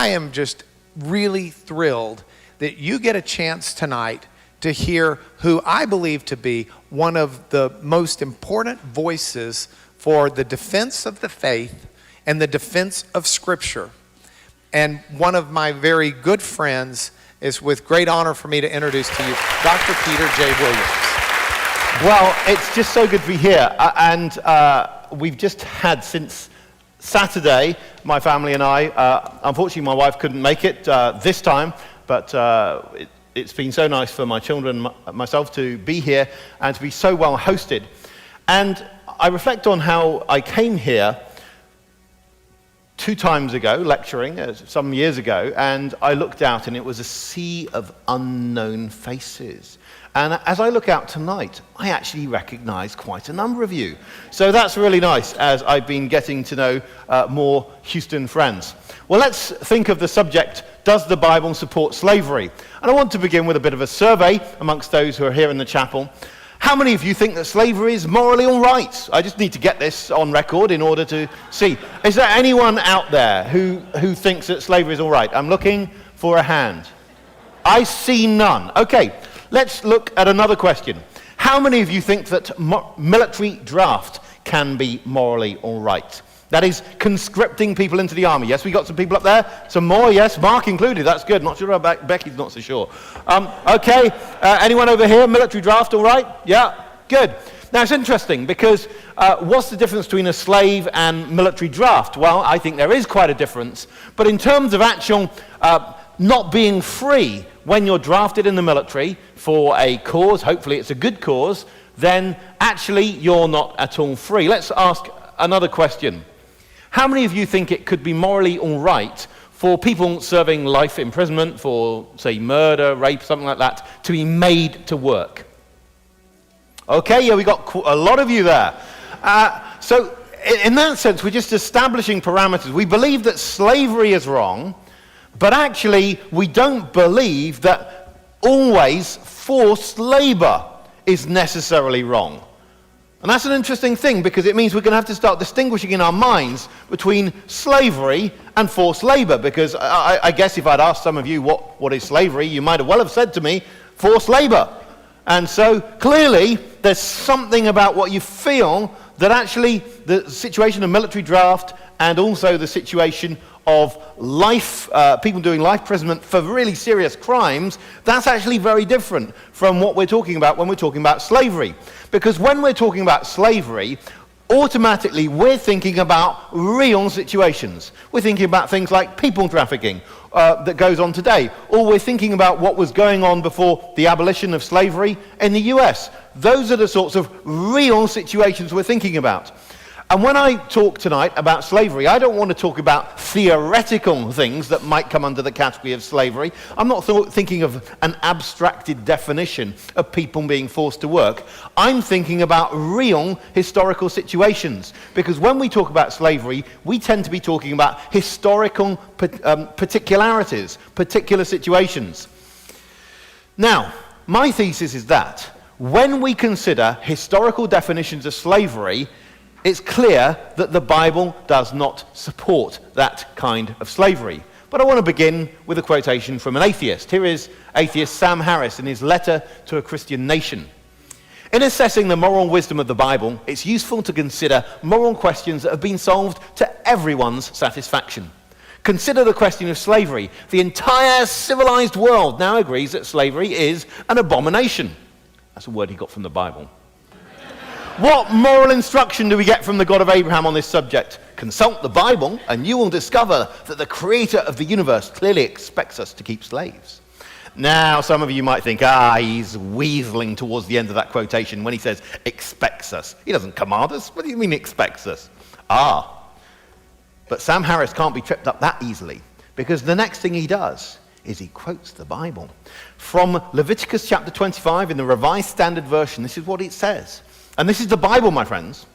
I am just really thrilled that you get a chance tonight to hear who I believe to be one of the most important voices for the defense of the faith and the defense of Scripture. And one of my very good friends is with great honor for me to introduce to you, Dr. Peter J. Williams. Well, it's just so good to be here. And we've just had since Saturday, my family and I, unfortunately my wife couldn't make it this time, but it's been so nice for my children and myself to be here and to be so well hosted. And I reflect on how I came here 2 times ago, lecturing, some years ago, and I looked out and it was a sea of unknown faces. And as I look out tonight, I actually recognize quite a number of you. So that's really nice as I've been getting to know more Houston friends. Well, let's think of the subject, does the Bible support slavery? And I want to begin with a bit of a survey amongst those who are here in the chapel. How many of you think that slavery is morally all right? I just need to get this on record in order to see. Is there anyone out there who thinks that slavery is all right? I'm looking for a hand. I see none. Okay, let's look at another question. How many of you think that military draft can be morally all right? That is, conscripting people into the army. Yes, we got some people up there. Some more, yes, Mark included. That's good. Not sure about Becky's not so sure. Okay, anyone over here? Military draft, all right? Yeah, good. Now, it's interesting because what's the difference between a slave and military draft? Well, I think there is quite a difference. But in terms of actual not being free when you're drafted in the military for a cause, hopefully it's a good cause, then actually you're not at all free. Let's ask another question. How many of you think it could be morally all right for people serving life imprisonment for, say, murder, rape, something like that, to be made to work? Okay, yeah, we got a lot of you there. So in that sense, we're just establishing parameters. We believe that slavery is wrong, but actually we don't believe that always forced labor is necessarily wrong. And that's an interesting thing because it means we're going to have to start distinguishing in our minds between slavery and forced labor, because I guess if I'd asked some of you what is slavery, you might well have said to me, forced labor. And so clearly there's something about what you feel that actually the situation of military draft and also the situation of life, people doing life imprisonment for really serious crimes, that's actually very different from what we're talking about when we're talking about slavery. Because when we're talking about slavery, automatically we're thinking about real situations. We're thinking about things like people trafficking that goes on today, or we're thinking about what was going on before the abolition of slavery in the US. Those are the sorts of real situations we're thinking about. And when I talk tonight about slavery, I don't want to talk about theoretical things that might come under the category of slavery. I'm not thinking of an abstracted definition of people being forced to work. I'm thinking about real historical situations. Because when we talk about slavery, we tend to be talking about historical particularities, particular situations. Now, my thesis is that when we consider historical definitions of slavery, it's clear that the Bible does not support that kind of slavery. But I want to begin with a quotation from an atheist. Here is atheist Sam Harris in his letter to a Christian nation. In assessing the moral wisdom of the Bible, it's useful to consider moral questions that have been solved to everyone's satisfaction. Consider the question of slavery. The entire civilized world now agrees that slavery is an abomination. That's a word he got from the Bible. What moral instruction do we get from the God of Abraham on this subject? Consult the Bible, and you will discover that the creator of the universe clearly expects us to keep slaves. Now, some of you might think, he's weaseling towards the end of that quotation when he says, expects us. He doesn't command us. What do you mean expects us? But Sam Harris can't be tripped up that easily, because the next thing he does is he quotes the Bible. From Leviticus chapter 25 in the Revised Standard Version, this is what it says. And this is the Bible, my friends.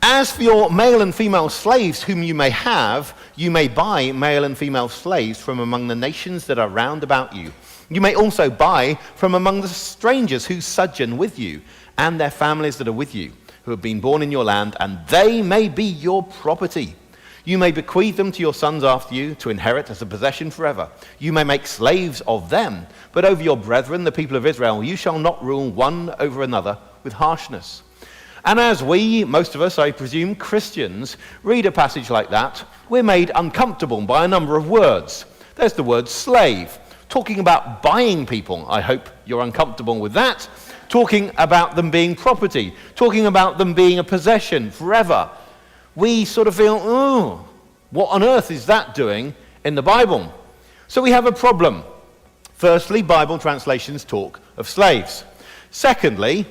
As for your male and female slaves whom you may have, you may buy male and female slaves from among the nations that are round about you. You may also buy from among the strangers who sojourn with you, and their families that are with you, who have been born in your land, and they may be your property. You may bequeath them to your sons after you to inherit as a possession forever. You may make slaves of them, but over your brethren, the people of Israel, you shall not rule one over another with harshness. And as we, most of us, I presume, Christians, read a passage like that, we're made uncomfortable by a number of words. There's the word slave, talking about buying people. I hope you're uncomfortable with that. Talking about them being property, talking about them being a possession forever. We sort of feel, oh, what on earth is that doing in the Bible? So we have a problem. Firstly, Bible translations talk of slaves. Secondly,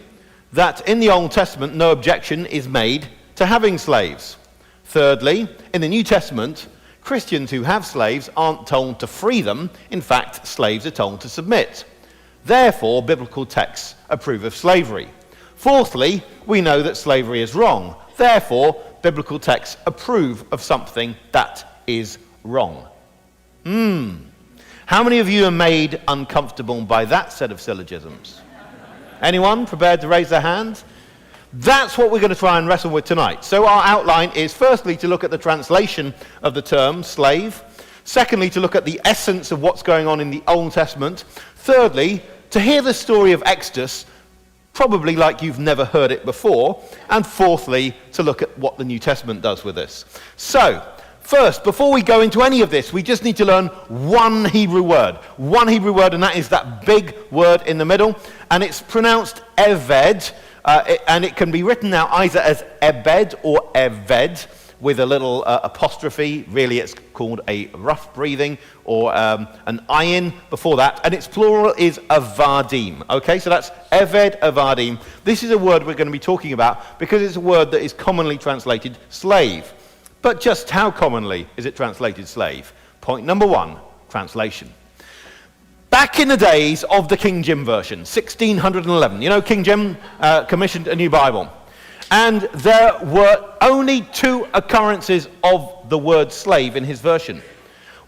that in the Old Testament no objection is made to having slaves. Thirdly, in the New Testament, Christians who have slaves aren't told to free them. In fact, slaves are told to submit. Therefore, biblical texts approve of slavery. Fourthly, we know that slavery is wrong. Therefore, biblical texts approve of something that is wrong. How many of you are made uncomfortable by that set of syllogisms? Anyone prepared to raise their hand? That's what we're going to try and wrestle with tonight. So our outline is firstly to look at the translation of the term slave. Secondly, to look at the essence of what's going on in the Old Testament. Thirdly, to hear the story of Exodus, probably like you've never heard it before. And fourthly, to look at what the New Testament does with this. So, first, before we go into any of this, we just need to learn one Hebrew word, and that is that big word in the middle, and it's pronounced eved, and it can be written now either as ebed or eved, with a little apostrophe. Really, it's called a rough breathing, or an ayin before that, and its plural is avadim. Okay, so that's eved, avadim. This is a word we're going to be talking about because it's a word that is commonly translated slave. But just how commonly is it translated slave? Point number one, translation. Back in the days of the King James Version, 1611, you know, King James commissioned a new Bible. And there were only two occurrences of the word slave in his version.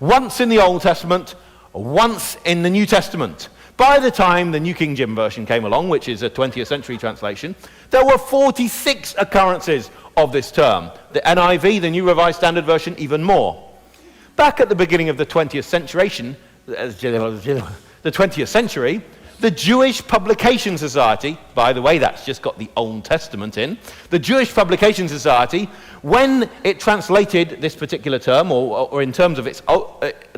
Once in the Old Testament, once in the New Testament. By the time the New King James Version came along, which is a 20th century translation, there were 46 occurrences of this term. The NIV, the New Revised Standard Version, even more. Back at the beginning of the 20th century, the Jewish Publication Society, by the way, that's just got the Old Testament in, the Jewish Publication Society, when it translated this particular term, or in terms of its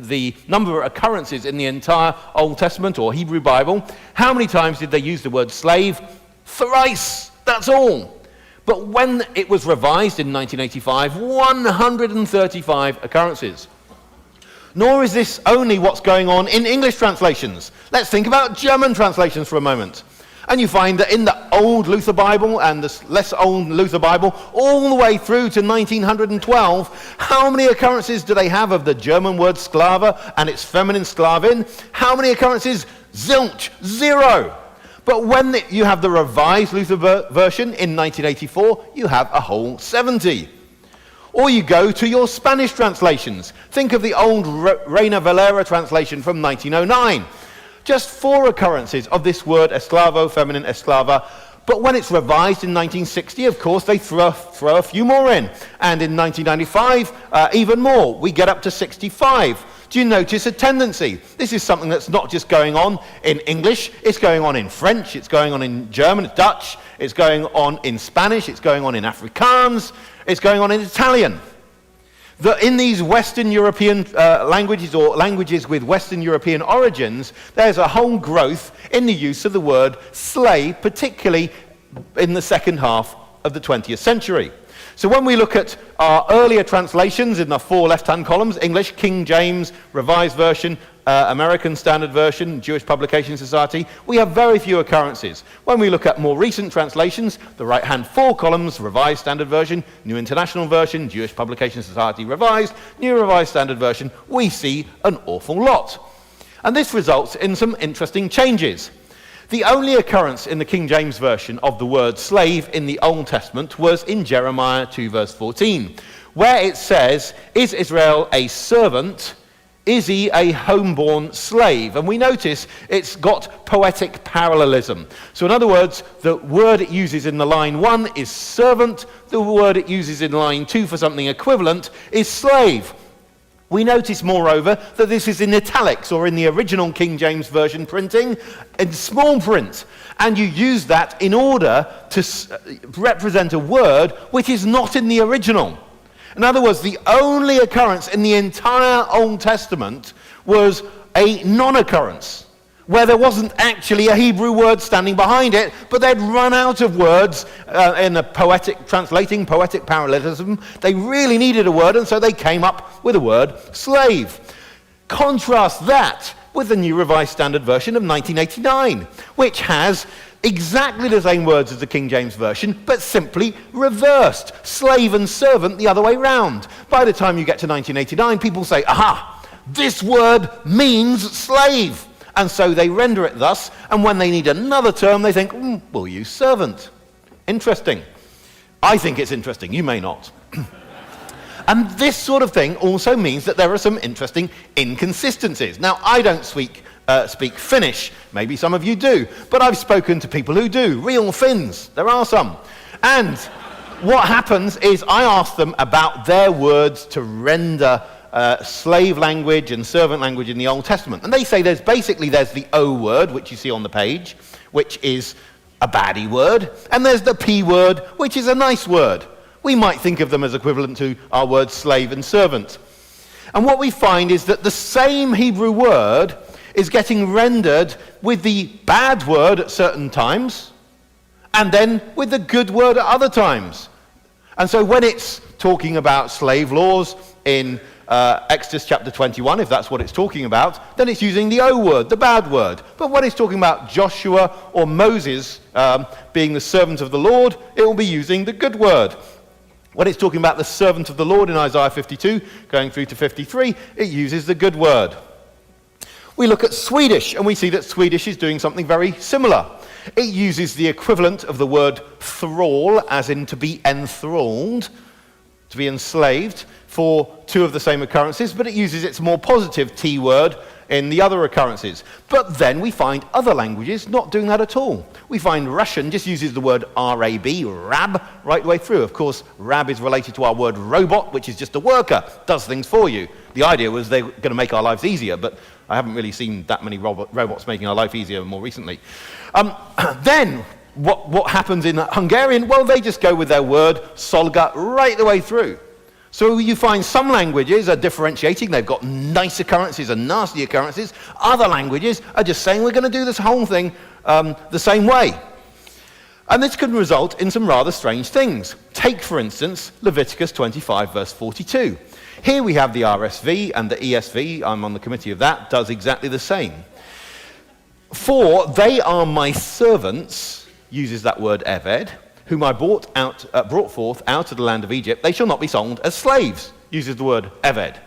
the number of occurrences in the entire Old Testament or Hebrew Bible, how many times did they use the word slave? Thrice, that's all. But when it was revised in 1985, 135 occurrences. Nor is this only what's going on in English translations. Let's think about German translations for a moment. And you find that in the old Luther Bible and the less old Luther Bible, all the way through to 1912, how many occurrences do they have of the German word Sklave and its feminine sklavin? How many occurrences? Zilch, zero. But when you have the revised Luther version in 1984, you have a whole 70. Or you go to your Spanish translations. Think of the old Reina Valera translation from 1909. Just 4 occurrences of this word esclavo, feminine esclava. But when it's revised in 1960, of course, they throw a few more in. And in 1995, even more. We get up to 65. Do you notice a tendency? This is something that's not just going on in English, it's going on in French, it's going on in German, Dutch, it's going on in Spanish, it's going on in Afrikaans, it's going on in Italian. In these Western European languages, or languages with Western European origins, there's a whole growth in the use of the word slave, particularly in the second half of the 20th century. So when we look at our earlier translations in the 4 left-hand columns, English, King James, Revised Version, American Standard Version, Jewish Publication Society, we have very few occurrences. When we look at more recent translations, the right-hand 4 columns, Revised Standard Version, New International Version, Jewish Publication Society Revised, New Revised Standard Version, we see an awful lot. And this results in some interesting changes. The only occurrence in the King James Version of the word slave in the Old Testament was in Jeremiah 2 verse 14, where it says, "Is Israel a servant Is he a homeborn slave? And we notice it's got poetic parallelism. So in other words, the word it uses in the line 1 is servant. The word it uses in line 2 for something equivalent is slave. We notice, moreover, that this is in italics, or in the original King James Version printing, in small print. And you use that in order to represent a word which is not in the original. In other words, the only occurrence in the entire Old Testament was a non-occurrence, where there wasn't actually a Hebrew word standing behind it, but they'd run out of words in a translating poetic parallelism. They really needed a word, and so they came up with the word slave. Contrast that with the New Revised Standard Version of 1989, which has exactly the same words as the King James Version, but simply reversed. Slave and servant the other way round. By the time you get to 1989, people say, aha, this word means slave. And so they render it thus, and when they need another term, they think, we'll use servant. Interesting. I think it's interesting. You may not. And this sort of thing also means that there are some interesting inconsistencies. Now, I don't speak Finnish. Maybe some of you do. But I've spoken to people who do. Real Finns. There are some. And what happens is I ask them about their words to render slave language and servant language in the Old Testament. And they say there's the O word, which you see on the page, which is a baddie word. And there's the P word, which is a nice word. We might think of them as equivalent to our words slave and servant. And what we find is that the same Hebrew word is getting rendered with the bad word at certain times, and then with the good word at other times. And so when it's talking about slave laws in Exodus chapter 21, if that's what it's talking about, then it's using the O word, the bad word. But when it's talking about Joshua or Moses being the servant of the Lord, it will be using the good word. When it's talking about the servant of the Lord in Isaiah 52, going through to 53, it uses the good word. We look at Swedish, and we see that Swedish is doing something very similar. It uses the equivalent of the word thrall, as in to be enthralled, to be enslaved, for two of the same occurrences, but it uses its more positive T word in the other occurrences. But then we find other languages not doing that at all. We find Russian just uses the word R-A-B, rab, right the way through. Of course, rab is related to our word robot, which is just a worker, does things for you. The idea was they were going to make our lives easier, but I haven't really seen that many robots making our life easier more recently. Then, what happens in Hungarian? Well, they just go with their word solga right the way through. So you find some languages are differentiating. They've got nice occurrences and nasty occurrences. Other languages are just saying we're going to do this whole thing the same way. And this can result in some rather strange things. Take, for instance, Leviticus 25, verse 42. Here we have the RSV, and the ESV, I'm on the committee of that, does exactly the same. For they are my servants, uses that word eved, whom I brought forth out of the land of Egypt. They shall not be sold as slaves, uses the word eved.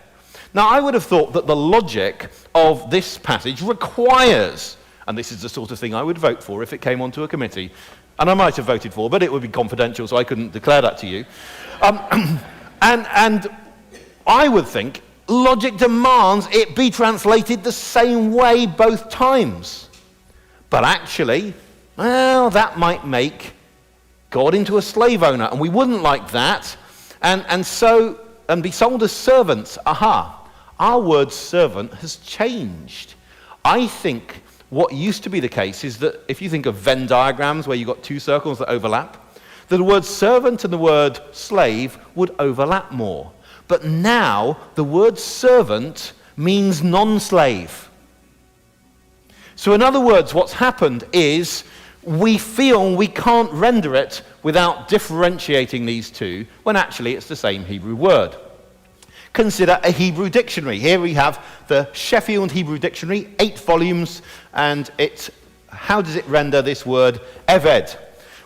Now, I would have thought that the logic of this passage requires, and this is the sort of thing I would vote for if it came onto a committee, and I might have voted for, but it would be confidential, so I couldn't declare that to you. And I would think logic demands it be translated the same way both times. But actually, well, that might make God into a slave owner, and we wouldn't like that. And be sold as servants. Aha, our word servant has changed. I think what used to be the case is that if you think of Venn diagrams where you've got two circles that overlap, that the word servant and the word slave would overlap more. But now, the word servant means non-slave. So in other words, what's happened is we feel we can't render it without differentiating these two, when actually it's the same Hebrew word. Consider a Hebrew dictionary. Here we have the Sheffield Hebrew Dictionary, 8 volumes, and how does it render this word eved?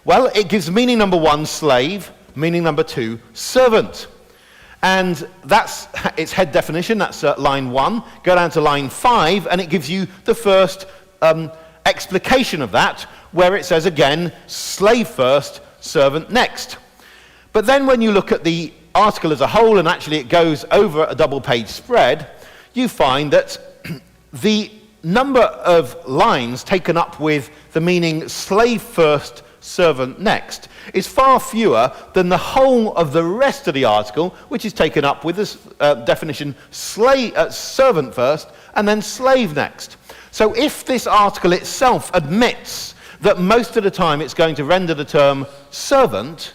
Well, it gives meaning number 1, slave, meaning number 2, servant. And that's its head definition, that's line 1. Go down to line 5, and it gives you the first explication of that, where it says again, slave first, servant next. But then when you look at the article as a whole, and actually it goes over a double-page spread, you find that the number of lines taken up with the meaning slave first, servant next is far fewer than the whole of the rest of the article, which is taken up with this definition servant first and then slave next. So if this article itself admits that most of the time it's going to render the term servant,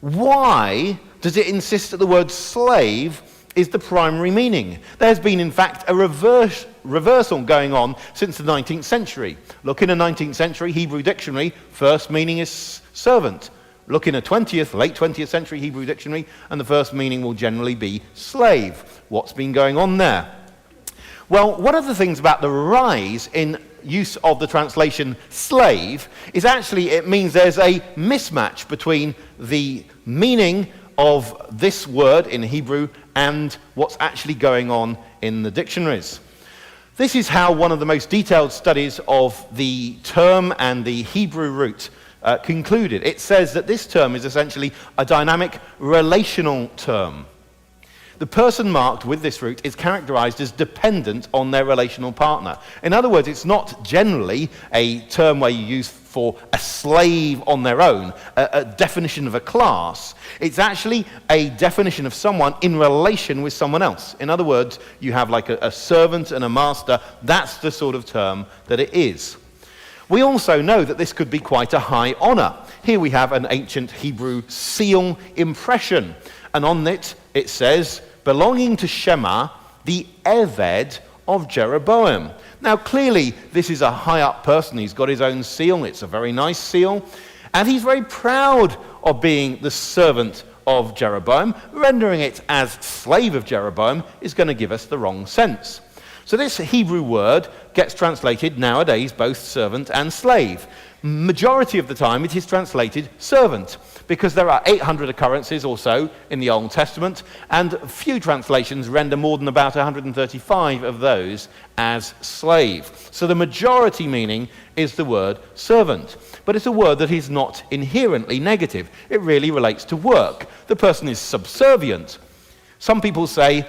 why does it insist that the word slave is the primary meaning? There's been, in fact, a reversal going on since the 19th century. Look in a 19th century Hebrew dictionary, first meaning is servant. Look in a late 20th century Hebrew dictionary, and the first meaning will generally be slave. What's been going on there? Well, one of the things about the rise in use of the translation slave is actually it means there's a mismatch between the meaning of this word in Hebrew and what's actually going on in the dictionaries. This is how one of the most detailed studies of the term and the Hebrew root concluded. It says that this term is essentially a dynamic relational term. The person marked with this root is characterized as dependent on their relational partner. In other words, it's not generally a term where you use for a slave on their own, a definition of a class. It's actually a definition of someone in relation with someone else. In other words, you have like a servant and a master. That's the sort of term that it is. We also know that this could be quite a high honor. Here we have an ancient Hebrew seal impression, and on it says, belonging to Shema, the Eved of Jeroboam. Now clearly this is a high-up person. He's got his own seal. It's a very nice seal. And he's very proud of being the servant of Jeroboam. Rendering it as slave of Jeroboam is going to give us the wrong sense. So this Hebrew word gets translated nowadays both servant and slave. Majority of the time it is translated servant, because there are 800 occurrences or so in the Old Testament, and few translations render more than about 135 of those as slave. So the majority meaning is the word servant. But it's a word that is not inherently negative. It really relates to work. The person is subservient. Some people say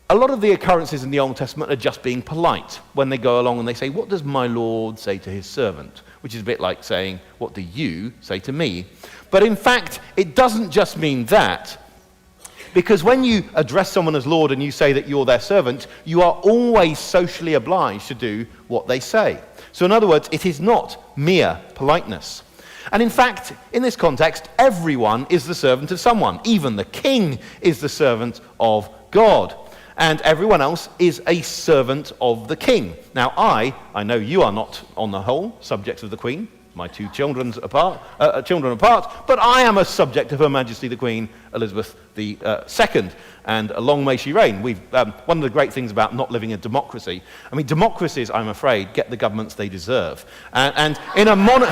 a lot of the occurrences in the Old Testament are just being polite when they go along and they say, what does my Lord say to his servant? Which is a bit like saying, what do you say to me? But in fact, it doesn't just mean that. Because when you address someone as Lord and you say that you're their servant, you are always socially obliged to do what they say. So in other words, it is not mere politeness. And in fact, in this context, everyone is the servant of someone. Even the king is the servant of God. And everyone else is a servant of the king. Now I know you are not, on the whole, subjects of the Queen. My two children apart, but I am a subject of Her Majesty the Queen Elizabeth II, and long may she reign. One of the great things about not living in democracy, I mean, democracies, I'm afraid, get the governments they deserve. And in a monarchy,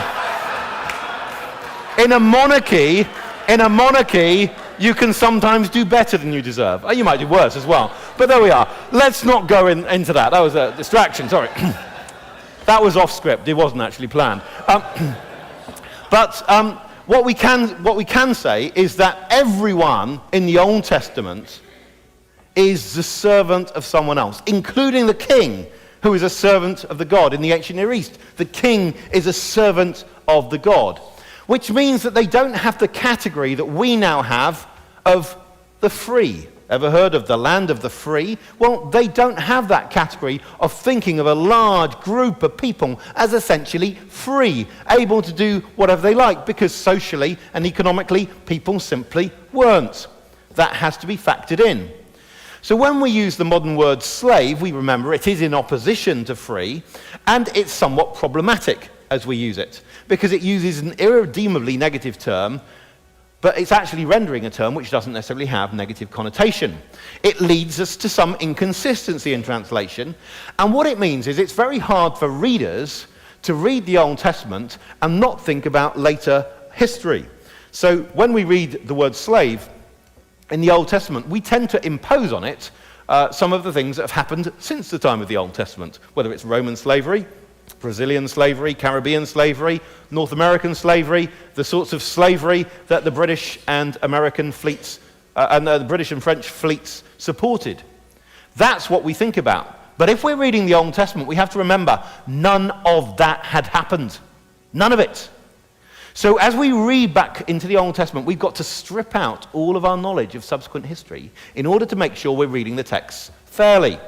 you can sometimes do better than you deserve. You might do worse as well. But there we are. Let's not go into that. That was a distraction, sorry. That was off script. It wasn't actually planned. What we can say is that everyone in the Old Testament is the servant of someone else, including the king, who is a servant of the God. In the ancient Near East, the king is a servant of the God, which means that they don't have the category that we now have of the free. Ever heard of the land of the free? Well, they don't have that category of thinking of a large group of people as essentially free, able to do whatever they like, because socially and economically, people simply weren't. That has to be factored in. So when we use the modern word slave, we remember it is in opposition to free, and it's somewhat problematic as we use it, because it uses an irredeemably negative term, but it's actually rendering a term which doesn't necessarily have negative connotation. It leads us to some inconsistency in translation, and what it means is it's very hard for readers to read the Old Testament and not think about later history. So when we read the word slave in the Old Testament, we tend to impose on it some of the things that have happened since the time of the Old Testament, whether it's Roman slavery, Brazilian slavery, Caribbean slavery, North American slavery, the sorts of slavery that the British and American fleets and the British and French fleets supported. That's what we think about. But if we're reading the Old Testament, we have to remember none of that had happened. None of it. So as we read back into the Old Testament, we've got to strip out all of our knowledge of subsequent history in order to make sure we're reading the texts fairly.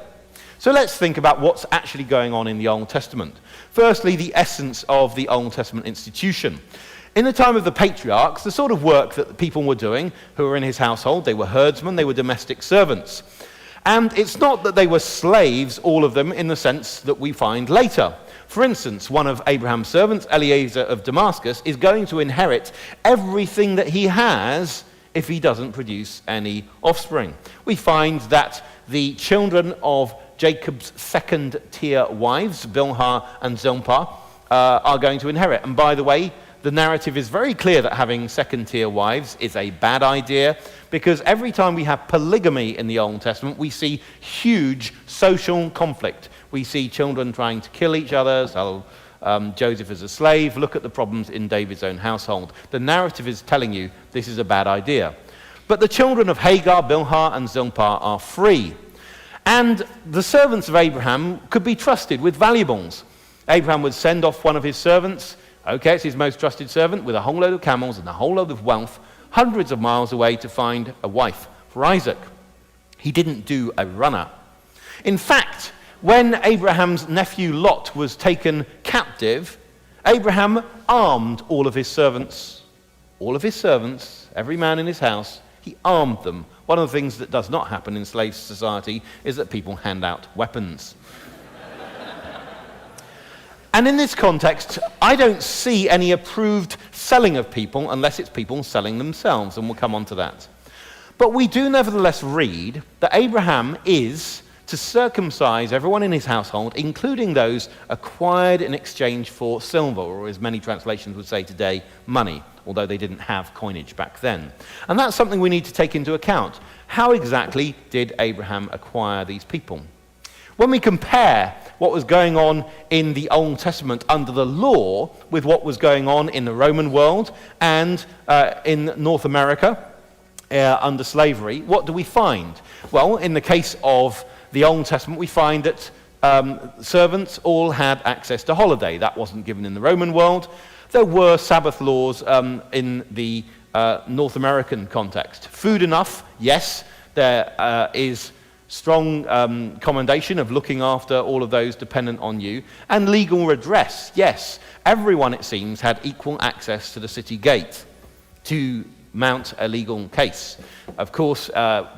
So let's think about what's actually going on in the Old Testament. Firstly, the essence of the Old Testament institution. In the time of the patriarchs, the sort of work that the people were doing who were in his household, they were herdsmen, they were domestic servants. And it's not that they were slaves, all of them, in the sense that we find later. For instance, one of Abraham's servants, Eliezer of Damascus, is going to inherit everything that he has if he doesn't produce any offspring. We find that the children of Jacob's second-tier wives, Bilhah and Zilpah, are going to inherit. And by the way, the narrative is very clear that having second-tier wives is a bad idea, because every time we have polygamy in the Old Testament, we see huge social conflict. We see children trying to kill each other, sell Joseph as a slave. Look at the problems in David's own household. The narrative is telling you this is a bad idea. But the children of Hagar, Bilhah, and Zilpah are free. And the servants of Abraham could be trusted with valuables. Abraham would send off one of his servants. Okay, it's his most trusted servant, with a whole load of camels and a whole load of wealth, hundreds of miles away to find a wife for Isaac. He didn't do a runner. In fact, when Abraham's nephew Lot was taken captive, Abraham armed all of his servants, every man in his house. He armed them. One of the things that does not happen in slave society is that people hand out weapons. And in this context, I don't see any approved selling of people unless it's people selling themselves, and we'll come on to that. But we do nevertheless read that Abraham is to circumcise everyone in his household, including those acquired in exchange for silver, or as many translations would say today, money, although they didn't have coinage back then. And that's something we need to take into account. How exactly did Abraham acquire these people? When we compare what was going on in the Old Testament under the law with what was going on in the Roman world and in North America under slavery, what do we find? Well, in the case of the Old Testament, we find that servants all had access to holiday. That wasn't given in the Roman world. There were Sabbath laws in the North American context. Food enough, yes. There is strong commendation of looking after all of those dependent on you. And legal redress, yes. Everyone, it seems, had equal access to the city gate to mount a legal case. Of course,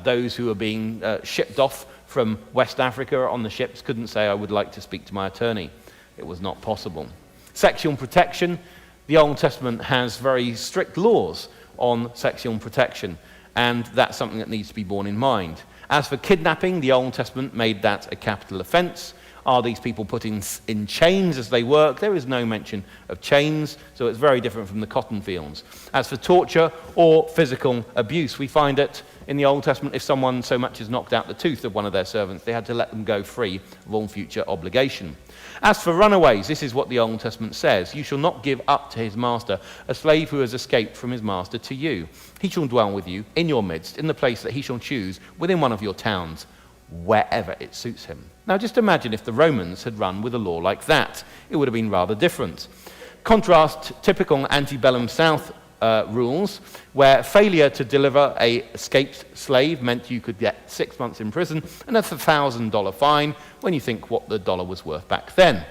those who were being shipped off from West Africa on the ships couldn't say, I would like to speak to my attorney. It was not possible. Sexual protection. The Old Testament has very strict laws on sexual protection, and that's something that needs to be borne in mind. As for kidnapping, the Old Testament made that a capital offense. Are these people put in chains as they work? There is no mention of chains, so it's very different from the cotton fields. As for torture or physical abuse, we find it in the Old Testament, if someone so much as knocked out the tooth of one of their servants, they had to let them go free of all future obligation. As for runaways, this is what the Old Testament says. You shall not give up to his master a slave who has escaped from his master to you. He shall dwell with you in your midst, in the place that he shall choose, within one of your towns, wherever it suits him. Now just imagine if the Romans had run with a law like that. It would have been rather different. Contrast typical antebellum South rules, where failure to deliver a escaped slave meant you could get 6 months in prison and a $1,000 fine, when you think what the dollar was worth back then.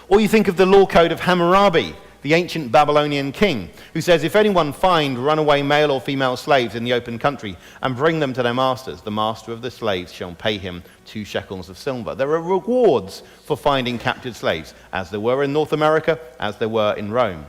Or you think of the law code of Hammurabi, the ancient Babylonian king, who says if anyone find runaway male or female slaves in the open country and bring them to their masters, the master of the slaves shall pay him 2 shekels of silver. There are rewards for finding captured slaves, as there were in North America, as there were in Rome.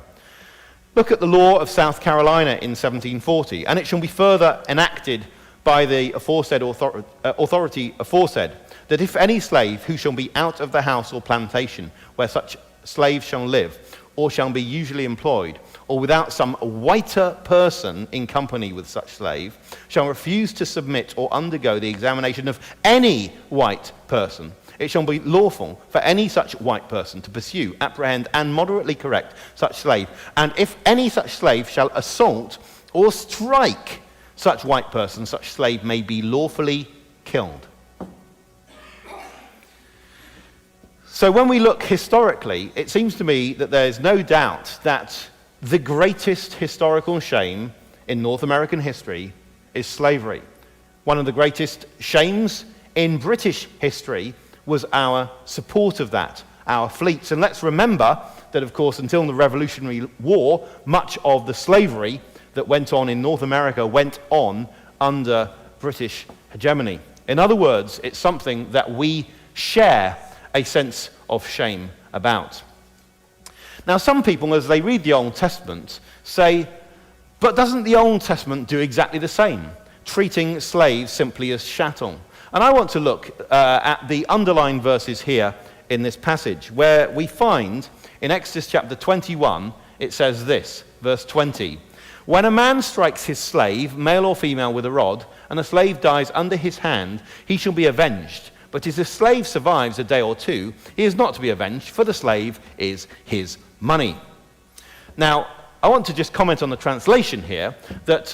Look at the law of South Carolina in 1740, and it shall be further enacted by the aforesaid authority aforesaid, that if any slave who shall be out of the house or plantation where such slave shall live, or shall be usually employed, or without some whiter person in company with such slave, shall refuse to submit or undergo the examination of any white person, it shall be lawful for any such white person to pursue, apprehend, and moderately correct such slave. And if any such slave shall assault or strike such white person, such slave may be lawfully killed. So when we look historically, it seems to me that there's no doubt that the greatest historical shame in North American history is slavery. One of the greatest shames in British history was our support of that, our fleets. And let's remember that, of course, until the Revolutionary War, much of the slavery that went on in North America went on under British hegemony. In other words, it's something that we share a sense of shame about. Now, some people, as they read the Old Testament, say, but doesn't the Old Testament do exactly the same, treating slaves simply as chattel? And I want to look at the underlined verses here in this passage, where we find in Exodus chapter 21, it says this, verse 20, when a man strikes his slave, male or female, with a rod, and a slave dies under his hand, he shall be avenged. But if the slave survives a day or two, he is not to be avenged, for the slave is his money. Now, I want to just comment on the translation here, that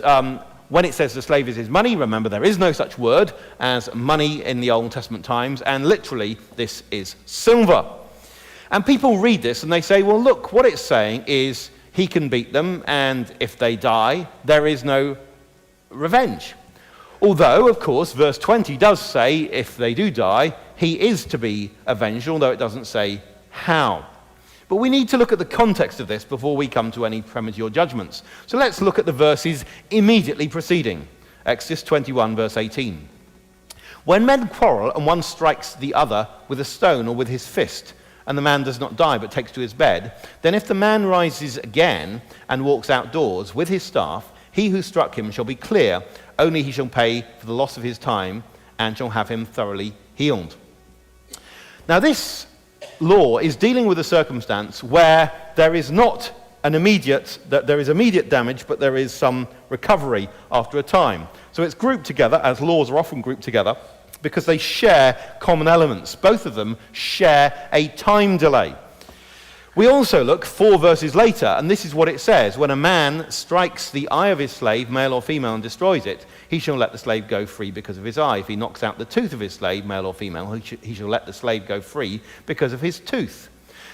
when it says the slave is his money, remember there is no such word as money in the Old Testament times, and literally this is silver. And people read this and they say, well, look, what it's saying is he can beat them, and if they die, there is no revenge. Although, of course, verse 20 does say if they do die, he is to be avenged, although it doesn't say how. But we need to look at the context of this before we come to any premature judgments. So let's look at the verses immediately preceding. Exodus 21, verse 18. When men quarrel and one strikes the other with a stone or with his fist, and the man does not die but takes to his bed, then if the man rises again and walks outdoors with his staff, he who struck him shall be clear, only he shall pay for the loss of his time and shall have him thoroughly healed. Now this law is dealing with a circumstance where there is not there is immediate damage, but there is some recovery after a time. So it's grouped together, as laws are often grouped together, because they share common elements. Both of them share a time delay. We also look 4 verses later, and this is what it says. When a man strikes the eye of his slave, male or female, and destroys it, he shall let the slave go free because of his eye. If he knocks out the tooth of his slave, male or female, he shall let the slave go free because of his tooth.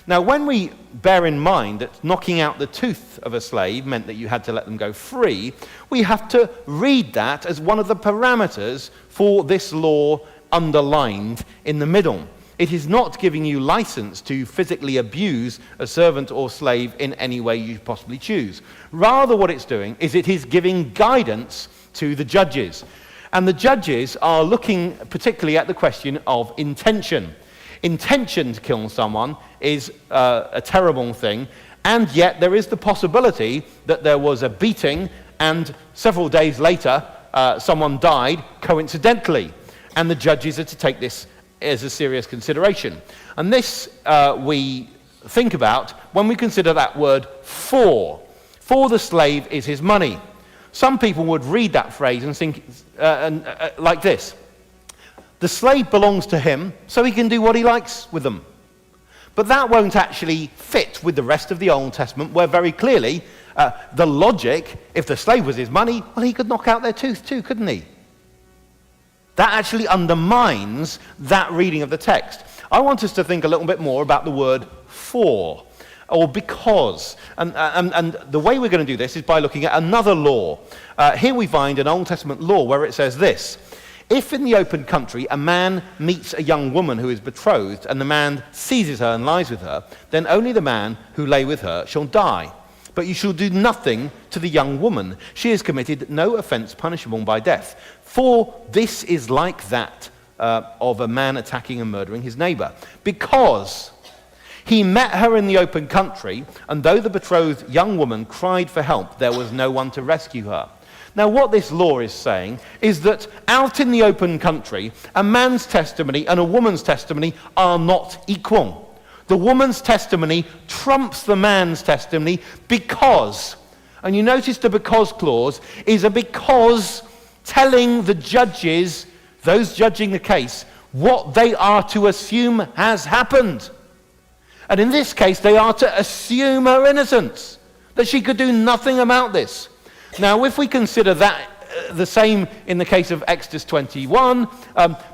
Now, when we bear in mind that knocking out the tooth of a slave meant that you had to let them go free, we have to read that as one of the parameters for this law underlined in the middle. It is not giving you license to physically abuse a servant or slave in any way you possibly choose. Rather, what it's doing is it is giving guidance to the judges. And the judges are looking particularly at the question of intention. Intention to kill someone is a terrible thing, and yet there is the possibility that there was a beating and several days later someone died coincidentally, and the judges are to take this as a serious consideration. And this we think about when we consider that word for. For the slave is his money. Some people would read that phrase and think like this. The slave belongs to him, so he can do what he likes with them. But that won't actually fit with the rest of the Old Testament, where very clearly the logic, if the slave was his money, well, he could knock out their tooth too, couldn't he? That actually undermines that reading of the text. I want us to think a little bit more about the word for, or because. And the way we're going to do this is by looking at another law. Here we find an Old Testament law where it says this. If in the open country a man meets a young woman who is betrothed, and the man seizes her and lies with her, then only the man who lay with her shall die. But you shall do nothing to the young woman. She has committed no offense punishable by death. For this is like that of a man attacking and murdering his neighbor. Because he met her in the open country, and though the betrothed young woman cried for help, there was no one to rescue her. Now, what this law is saying is that out in the open country, a man's testimony and a woman's testimony are not equal. The woman's testimony trumps the man's testimony because, and you notice the because clause is a because telling the judges, those judging the case, what they are to assume has happened. And in this case, they are to assume her innocence, that she could do nothing about this. Now, if we consider that the same in the case of Exodus 21,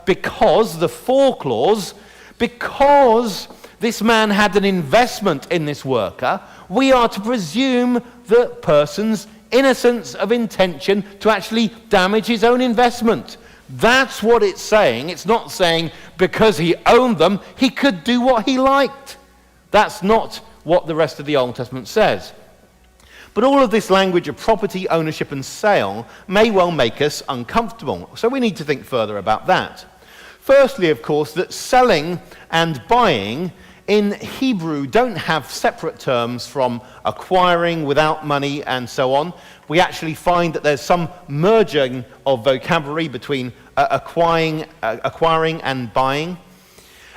because the for clause, because This man had an investment in this worker. We are to presume the person's innocence of intention to actually damage his own investment. That's what it's saying. It's not saying because he owned them, he could do what he liked. That's not what the rest of the Old Testament says. But all of this language of property, ownership, and sale may well make us uncomfortable. So we need to think further about that. Firstly, of course, that selling and buying in Hebrew don't have separate terms from acquiring without money and so on. We actually find that there's some merging of vocabulary between acquiring and buying.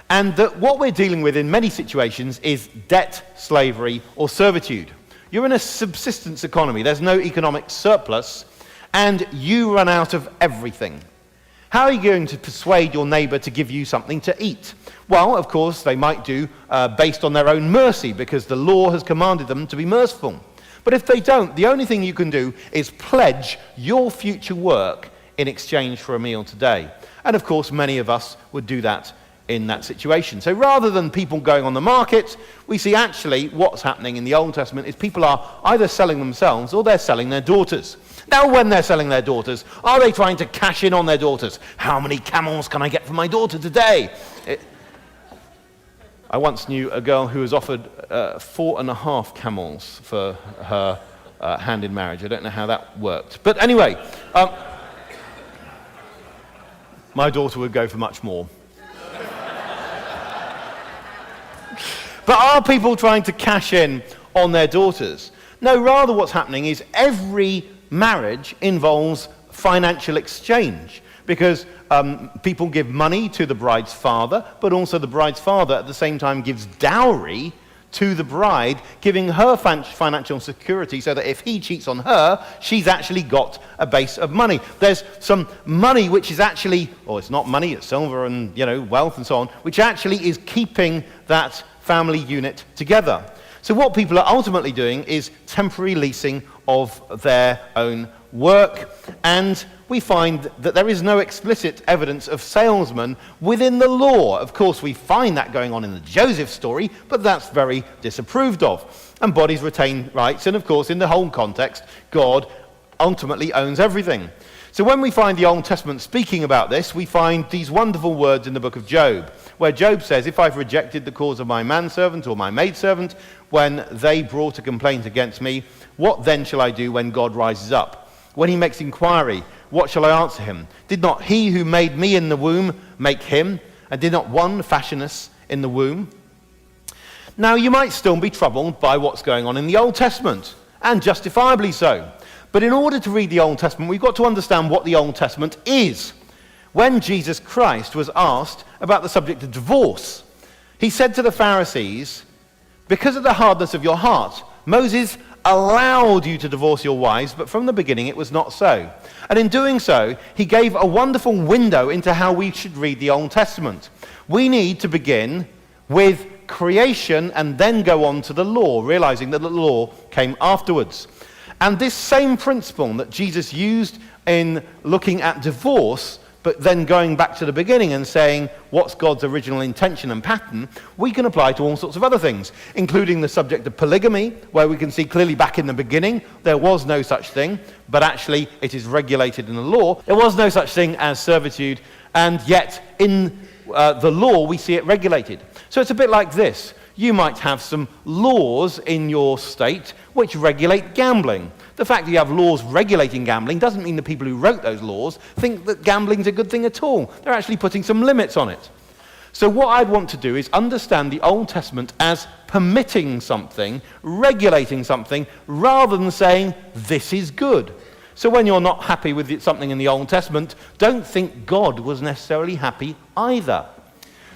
And that what we're dealing with in many situations is debt, slavery, or servitude. You're in a subsistence economy. There's no economic surplus, and you run out of everything. How are you going to persuade your neighbor to give you something to eat? Well, of course, they might do based on their own mercy, because the law has commanded them to be merciful. But if they don't, the only thing you can do is pledge your future work in exchange for a meal today. And of course, many of us would do that in that situation. So rather than people going on the market, we see actually what's happening in the Old Testament is people are either selling themselves or they're selling their daughters. Now, when they're selling their daughters, are they trying to cash in on their daughters? How many camels can I get for my daughter today? I once knew a girl who was offered 4.5 camels for her hand in marriage. I don't know how that worked. But anyway, my daughter would go for much more. But are people trying to cash in on their daughters? No, rather what's happening is every marriage involves financial exchange, because people give money to the bride's father, but also the bride's father at the same time gives dowry to the bride, giving her financial security so that if he cheats on her, she's actually got a base of money. There's some money which is actually, or it's not money, it's silver and wealth and so on, which actually is keeping that family unit together. So what people are ultimately doing is temporary leasing of their own work, and we find that there is no explicit evidence of salesmen within the law. Of course, we find that going on in the Joseph story, but that's very disapproved of. And bodies retain rights, and of course, in the whole context, God ultimately owns everything. So when we find the Old Testament speaking about this, we find these wonderful words in the book of Job, where Job says, if I've rejected the cause of my manservant or my maidservant when they brought a complaint against me, what then shall I do when God rises up? When he makes inquiry, what shall I answer him? Did not he who made me in the womb make him? And did not one fashion us in the womb? Now, you might still be troubled by what's going on in the Old Testament, and justifiably so. But in order to read the Old Testament, we've got to understand what the Old Testament is. When Jesus Christ was asked about the subject of divorce, he said to the Pharisees, because of the hardness of your heart, Moses allowed you to divorce your wives, but from the beginning it was not so. And in doing so, he gave a wonderful window into how we should read the Old Testament. We need to begin with creation and then go on to the law, realizing that the law came afterwards. And this same principle that Jesus used in looking at divorce, but then going back to the beginning and saying, what's God's original intention and pattern, we can apply to all sorts of other things, including the subject of polygamy, where we can see clearly back in the beginning, there was no such thing, but actually it is regulated in the law. There was no such thing as servitude, and yet in the law we see it regulated. So it's a bit like this. You might have some laws in your state which regulate gambling. The fact that you have laws regulating gambling doesn't mean the people who wrote those laws think that gambling's a good thing at all. They're actually putting some limits on it. So what I'd want to do is understand the Old Testament as permitting something, regulating something, rather than saying, this is good. So when you're not happy with something in the Old Testament, don't think God was necessarily happy either.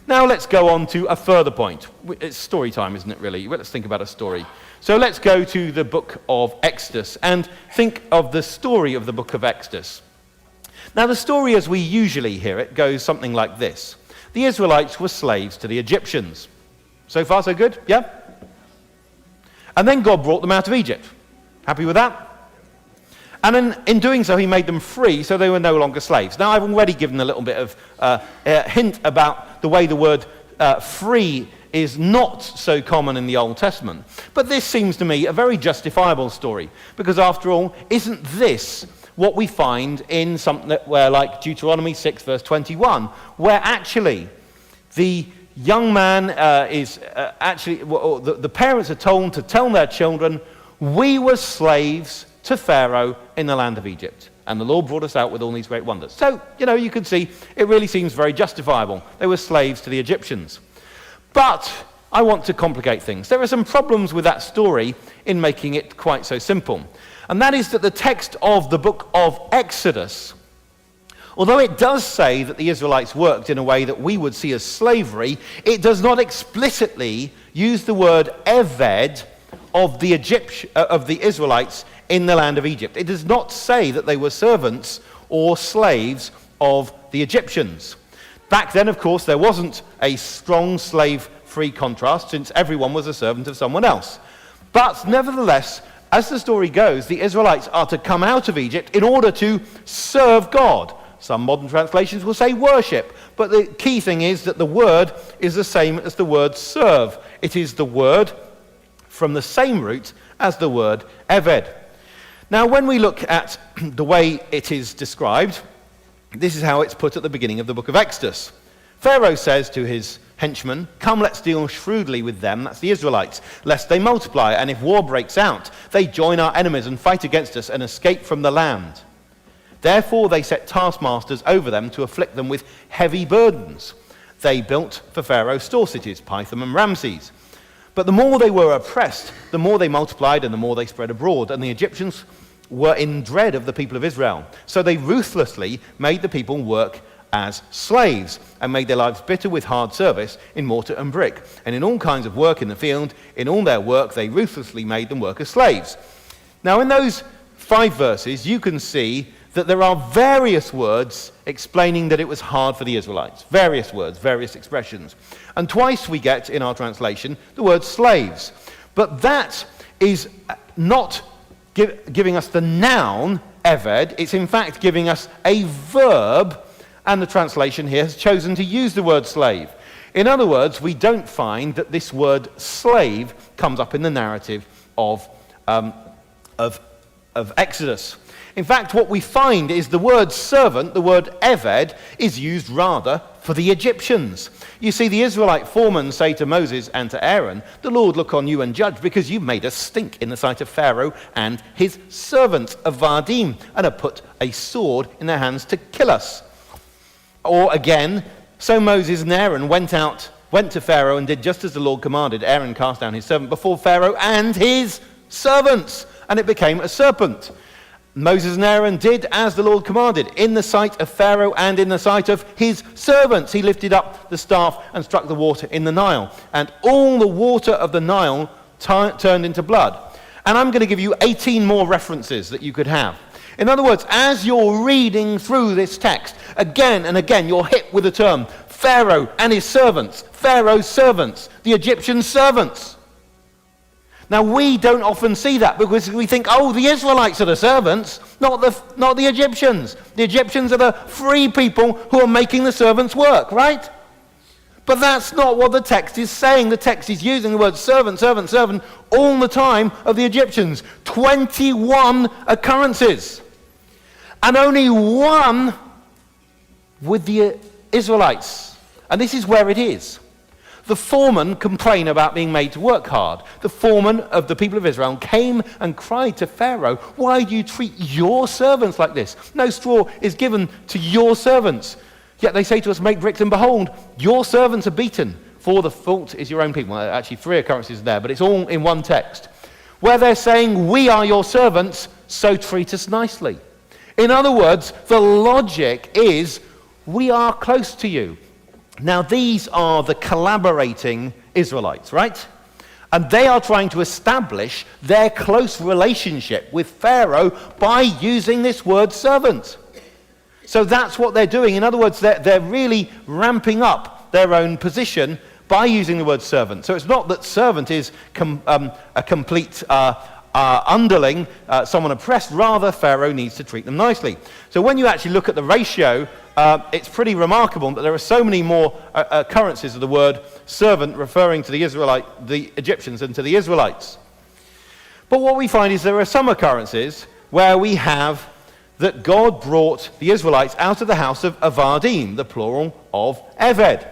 Now let's go on to a further point. It's story time, isn't it, really? Let's think about a story. So let's go to the book of Exodus and think of the story of the book of Exodus. Now the story as we usually hear it goes something like this. The Israelites were slaves to the Egyptians. So far so good? Yeah? And then God brought them out of Egypt. Happy with that? And in doing so, he made them free, so they were no longer slaves. Now, I've already given a little bit of hint about the way the word free is not so common in the Old Testament. But this seems to me a very justifiable story, because after all, isn't this what we find in something where, like Deuteronomy 6 verse 21, where actually the young man the parents are told to tell their children, we were slaves to Pharaoh in the land of Egypt, and the Lord brought us out with all these great wonders. So, you can see it really seems very justifiable. They were slaves to the Egyptians. But I want to complicate things. There are some problems with that story in making it quite so simple. And that is that the text of the book of Exodus, although it does say that the Israelites worked in a way that we would see as slavery, it does not explicitly use the word eved of the Israelites in the land of Egypt. It does not say that they were servants or slaves of the Egyptians. Back then, of course, there wasn't a strong slave-free contrast, since everyone was a servant of someone else. But nevertheless, as the story goes, the Israelites are to come out of Egypt in order to serve God. Some modern translations will say worship, but the key thing is that the word is the same as the word serve. It is the word from the same root as the word eved. Now, when we look at the way it is described, this is how it's put at the beginning of the book of Exodus. Pharaoh says to his henchmen, come, let's deal shrewdly with them, that's the Israelites, lest they multiply, and if war breaks out, they join our enemies and fight against us and escape from the land. Therefore they set taskmasters over them to afflict them with heavy burdens. They built for Pharaoh store cities, Pithom and Ramses. But the more they were oppressed, the more they multiplied and the more they spread abroad, and the Egyptians were in dread of the people of Israel. So they ruthlessly made the people work as slaves and made their lives bitter with hard service in mortar and brick. And in all kinds of work in the field, in all their work, they ruthlessly made them work as slaves. Now, in those 5 verses, you can see that there are various words explaining that it was hard for the Israelites. Various words, various expressions. And twice we get, in our translation, the word slaves. But that is not giving us the noun, eved. It's in fact giving us a verb, and the translation here has chosen to use the word slave. In other words, we don't find that this word slave comes up in the narrative of Exodus. In fact, what we find is the word servant, the word eved, is used rather for the Egyptians. You see, the Israelite foremen say to Moses and to Aaron, the Lord look on you and judge, because you've made us stink in the sight of Pharaoh and his servants of Vadim, and have put a sword in their hands to kill us. Or again, so Moses and Aaron went to Pharaoh and did just as the Lord commanded. Aaron cast down his servant before Pharaoh and his servants, and it became a serpent. Moses and Aaron did as the Lord commanded, in the sight of Pharaoh and in the sight of his servants. He lifted up the staff and struck the water in the Nile, and all the water of the Nile turned into blood. And I'm going to give you 18 more references that you could have. In other words, as you're reading through this text, again and again, you're hit with the term Pharaoh and his servants, Pharaoh's servants, the Egyptian servants. Now, we don't often see that because we think, oh, the Israelites are the servants, not the Egyptians. The Egyptians are the free people who are making the servants work, right? But that's not what the text is saying. The text is using the word servant, servant, servant all the time of the Egyptians. 21 occurrences. And only one with the Israelites. And this is where it is. The foremen complain about being made to work hard. The foreman of the people of Israel came and cried to Pharaoh, why do you treat your servants like this? No straw is given to your servants. Yet they say to us, make bricks, and behold, your servants are beaten, for the fault is your own people. Well, actually, 3 occurrences there, but it's all in one text. Where they're saying, we are your servants, so treat us nicely. In other words, the logic is, we are close to you. Now, these are the collaborating Israelites, right? And they are trying to establish their close relationship with Pharaoh by using this word servant. So that's what they're doing. In other words, they're really ramping up their own position by using the word servant. So it's not that servant is a complete underling, someone oppressed, rather Pharaoh needs to treat them nicely. So when you actually look at the ratio, it's pretty remarkable that there are so many more occurrences of the word servant referring to the Egyptians than to the Israelites. But what we find is there are some occurrences where we have that God brought the Israelites out of the house of Avadim, the plural of Eved.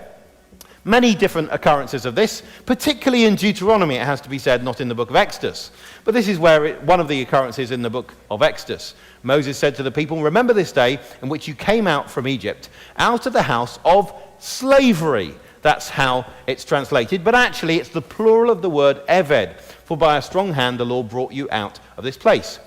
Many different occurrences of this, particularly in Deuteronomy, it has to be said, not in the book of Exodus. But this is where one of the occurrences in the book of Exodus. Moses said to the people, "Remember this day in which you came out from Egypt, out of the house of slavery." That's how it's translated, but actually it's the plural of the word Eved. For by a strong hand the Lord brought you out of this place.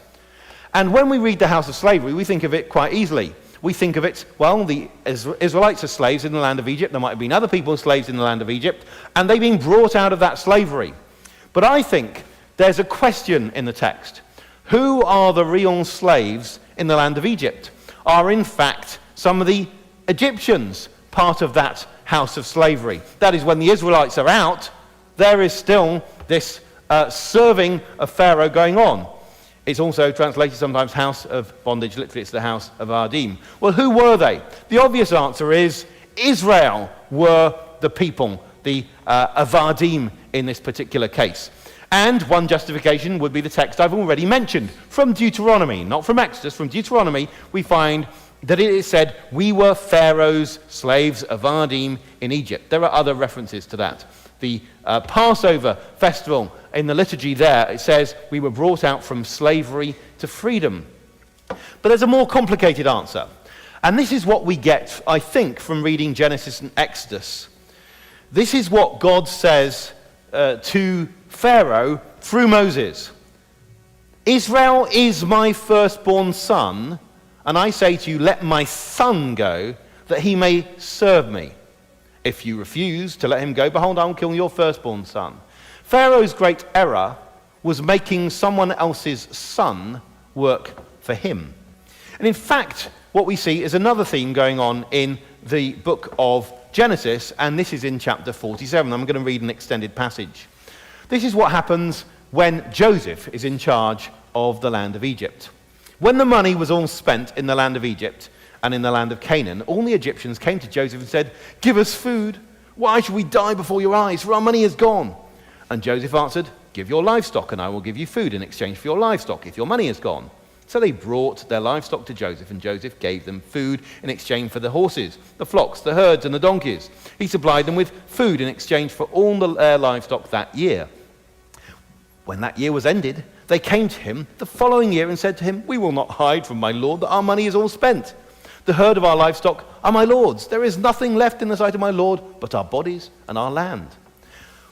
And when we read the house of slavery, we think of it quite easily. We think of it, well, the Israelites are slaves in the land of Egypt. There might have been other people slaves in the land of Egypt, and they've been brought out of that slavery. But I think there's a question in the text. Who are the real slaves in the land of Egypt? Are in fact some of the Egyptians part of that house of slavery? That is, when the Israelites are out, there is still this serving of Pharaoh going on. It's also translated sometimes house of bondage. Literally, it's the house of Ardim. Well, who were they? The obvious answer is Israel were the people, the Avadim in this particular case. And one justification would be the text I've already mentioned from Deuteronomy, not from Exodus. From Deuteronomy, we find that it is said, "We were Pharaoh's slaves, Avadim, in Egypt." There are other references to that. The Passover festival in the liturgy there, it says, "We were brought out from slavery to freedom." But there's a more complicated answer. And this is what we get, I think, from reading Genesis and Exodus. This is what God says to Pharaoh through Moses. "Israel is my firstborn son, and I say to you, let my son go, that he may serve me. If you refuse to let him go, behold, I will kill your firstborn son." Pharaoh's great error was making someone else's son work for him. And in fact, what we see is another theme going on in the book of Genesis, and this is in chapter 47. I'm going to read an extended passage. This is what happens when Joseph is in charge of the land of Egypt. When the money was all spent in the land of Egypt and in the land of Canaan, all the Egyptians came to Joseph and said, "Give us food. Why should we die before your eyes? For our money is gone." And Joseph answered, "Give your livestock, and I will give you food in exchange for your livestock, if your money is gone." So they brought their livestock to Joseph, and Joseph gave them food in exchange for the horses, the flocks, the herds, and the donkeys. He supplied them with food in exchange for all their livestock that year. When that year was ended, they came to him the following year and said to him, "We will not hide from my lord that our money is all spent. The herd of our livestock are my lord's. There is nothing left in the sight of my lord but our bodies and our land.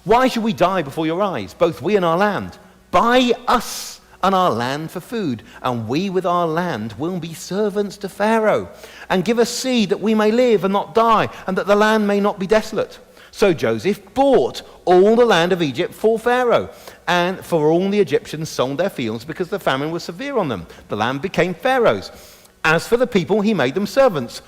Why should we die before your eyes, both we and our land? Buy us and our land for food, and we with our land will be servants to Pharaoh. And give us seed that we may live and not die, and that the land may not be desolate." So Joseph bought all the land of Egypt for Pharaoh, and for all the Egyptians sold their fields because the famine was severe on them. The land became Pharaoh's. As for the people, he made them servants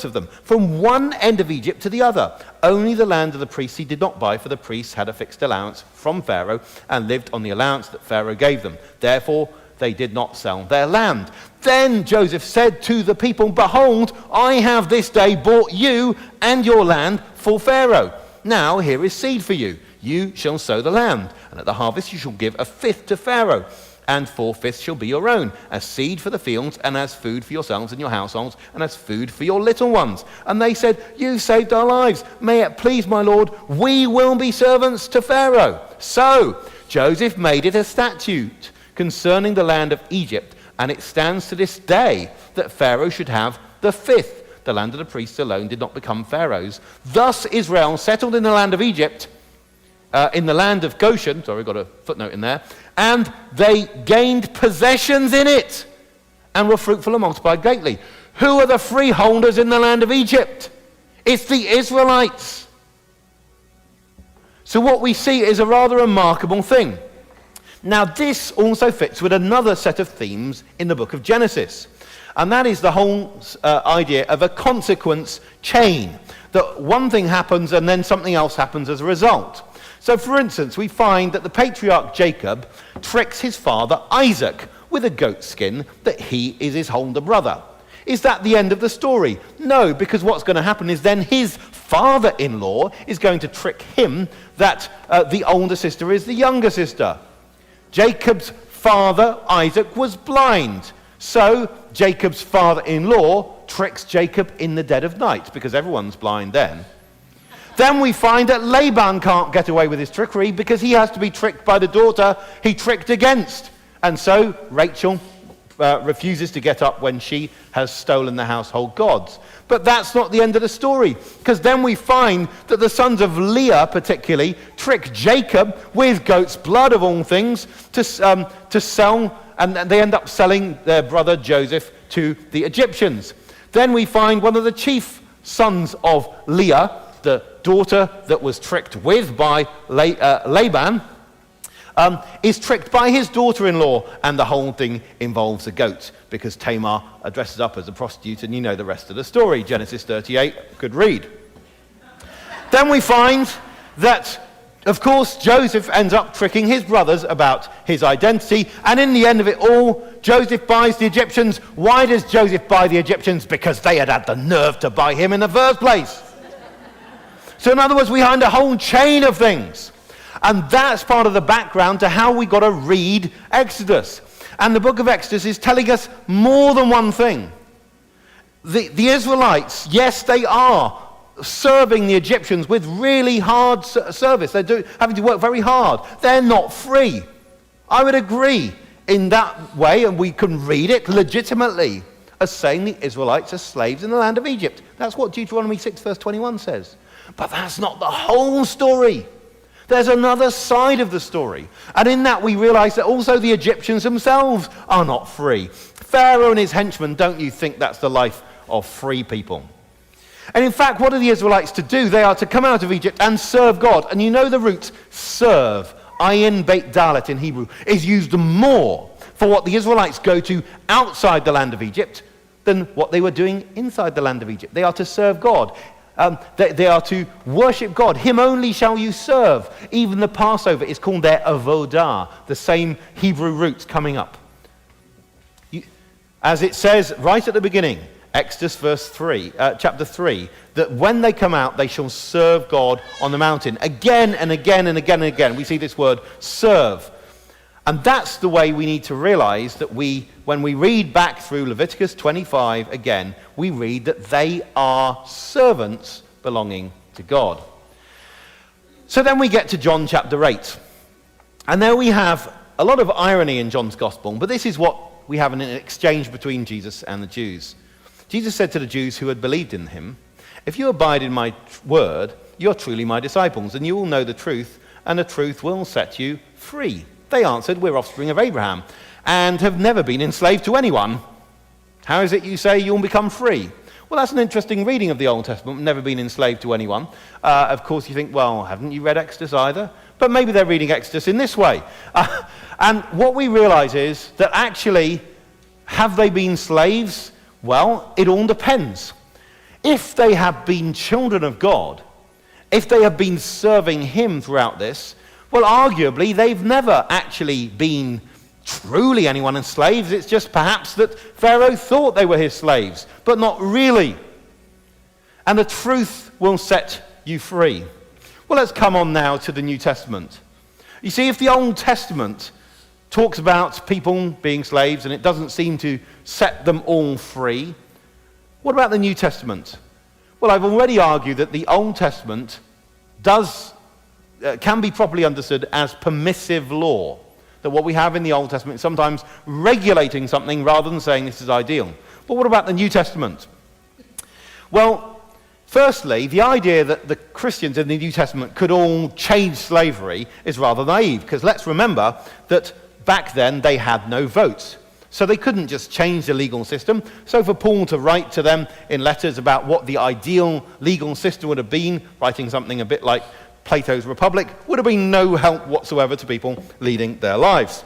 of them, from one end of Egypt to the other. Only the land of the priests he did not buy, for the priests had a fixed allowance from Pharaoh and lived on the allowance that Pharaoh gave them. Therefore, they did not sell their land. Then Joseph said to the people, "Behold, I have this day bought you and your land for Pharaoh. Now here is seed for you. You shall sow the land, and at the harvest you shall give a fifth to Pharaoh. And 4/5 shall be your own, as seed for the fields, and as food for yourselves and your households, and as food for your little ones." And they said, "You saved our lives. May it please my lord, we will be servants to Pharaoh." So Joseph made it a statute concerning the land of Egypt, and it stands to this day that Pharaoh should have the fifth. The land of the priests alone did not become Pharaoh's. Thus Israel settled in the land of Egypt, in the land of Goshen, sorry, got a footnote in there, and they gained possessions in it and were fruitful and multiplied greatly. Who are the freeholders in the land of Egypt? It's the Israelites. So what we see is a rather remarkable thing. Now this also fits with another set of themes in the book of Genesis, and that is the whole idea of a consequence chain, that one thing happens and then something else happens as a result. So, for instance, we find that the patriarch Jacob tricks his father Isaac with a goat skin that he is his older brother. Is that the end of the story? No, because what's going to happen is then his father-in-law is going to trick him that the older sister is the younger sister. Jacob's father, Isaac, was blind. So Jacob's father-in-law tricks Jacob in the dead of night, because everyone's blind then. Then we find that Laban can't get away with his trickery because he has to be tricked by the daughter he tricked against. And so Rachel refuses to get up when she has stolen the household gods. But that's not the end of the story, because then we find that the sons of Leah particularly trick Jacob with goat's blood of all things to sell, and they end up selling their brother Joseph to the Egyptians. Then we find one of the chief sons of Leah, the daughter that was tricked with by Laban, is tricked by his daughter-in-law, and the whole thing involves a goat, because Tamar dresses up as a prostitute, and you know the rest of the story. Genesis 38, good read. Then we find that, of course, Joseph ends up tricking his brothers about his identity, and in the end of it all, Joseph buys the Egyptians. Why does Joseph buy the Egyptians? Because they had the nerve to buy him in the first place. So in other words, we find a whole chain of things. And that's part of the background to how we got to read Exodus. And the book of Exodus is telling us more than one thing. The Israelites, yes, they are serving the Egyptians with really hard service. They're having to work very hard. They're not free. I would agree in that way, and we can read it legitimately as saying the Israelites are slaves in the land of Egypt. That's what Deuteronomy 6 verse 21 says. But that's not the whole story. There's another side of the story. And in that we realize that also the Egyptians themselves are not free. Pharaoh and his henchmen, don't you think that's the life of free people? And in fact, what are the Israelites to do? They are to come out of Egypt and serve God. And you know the root serve, ayin beit dalet in Hebrew, is used more for what the Israelites go to outside the land of Egypt than what they were doing inside the land of Egypt. They are to serve God. They are to worship God. Him only shall you serve. Even the Passover is called their avodah, the same Hebrew roots coming up. As it says right at the beginning, Exodus chapter 3, that when they come out, they shall serve God on the mountain. Again and again and again and again, we see this word serve. And that's the way we need to realize that when we read back through Leviticus 25 again, we read that they are servants belonging to God. So then we get to John chapter 8. And there we have a lot of irony in John's gospel, but this is what we have in an exchange between Jesus and the Jews. Jesus said to the Jews who had believed in him, "If you abide in my word, you're truly my disciples, and you will know the truth, and the truth will set you free." They answered, "We're offspring of Abraham and have never been enslaved to anyone. How is it you say you'll become free?" Well, that's an interesting reading of the Old Testament, never been enslaved to anyone. Of course, you think, well, haven't you read Exodus either? But maybe they're reading Exodus in this way. And what we realize is that actually, have they been slaves? Well, it all depends. If they have been children of God, if they have been serving him throughout this, well, arguably, they've never actually been truly anyone as slaves. It's just perhaps that Pharaoh thought they were his slaves, but not really. And the truth will set you free. Well, let's come on now to the New Testament. You see, if the Old Testament talks about people being slaves and it doesn't seem to set them all free, what about the New Testament? Well, I've already argued that the Old Testament can be properly understood as permissive law. That what we have in the Old Testament is sometimes regulating something rather than saying this is ideal. But what about the New Testament? Well, firstly, the idea that the Christians in the New Testament could all change slavery is rather naive, because let's remember that back then they had no votes. So they couldn't just change the legal system. So for Paul to write to them in letters about what the ideal legal system would have been, writing something a bit like Plato's Republic, would have been no help whatsoever to people leading their lives.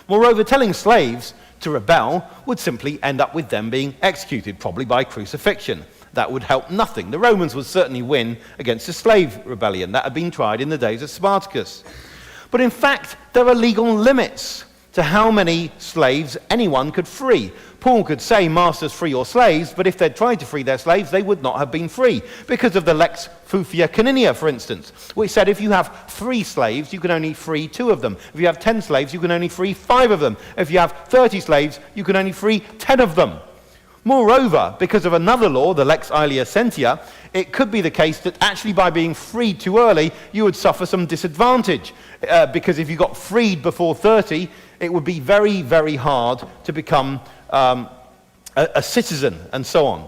Moreover, telling slaves to rebel would simply end up with them being executed, probably by crucifixion. That would help nothing. The Romans would certainly win against the slave rebellion that had been tried in the days of Spartacus. But in fact, there are legal limits to how many slaves anyone could free. Paul could say, masters, free your slaves, but if they'd tried to free their slaves, they would not have been free, because of the lex fufia caninia, for instance, which said if you have 3 slaves, you can only free 2 of them. If you have 10 slaves, you can only free 5 of them. If you have 30 slaves, you can only free 10 of them. Moreover, because of another law, the lex aelia sentia, it could be the case that actually by being freed too early, you would suffer some disadvantage. Because if you got freed before 30, it would be very, very hard to become a citizen, and so on.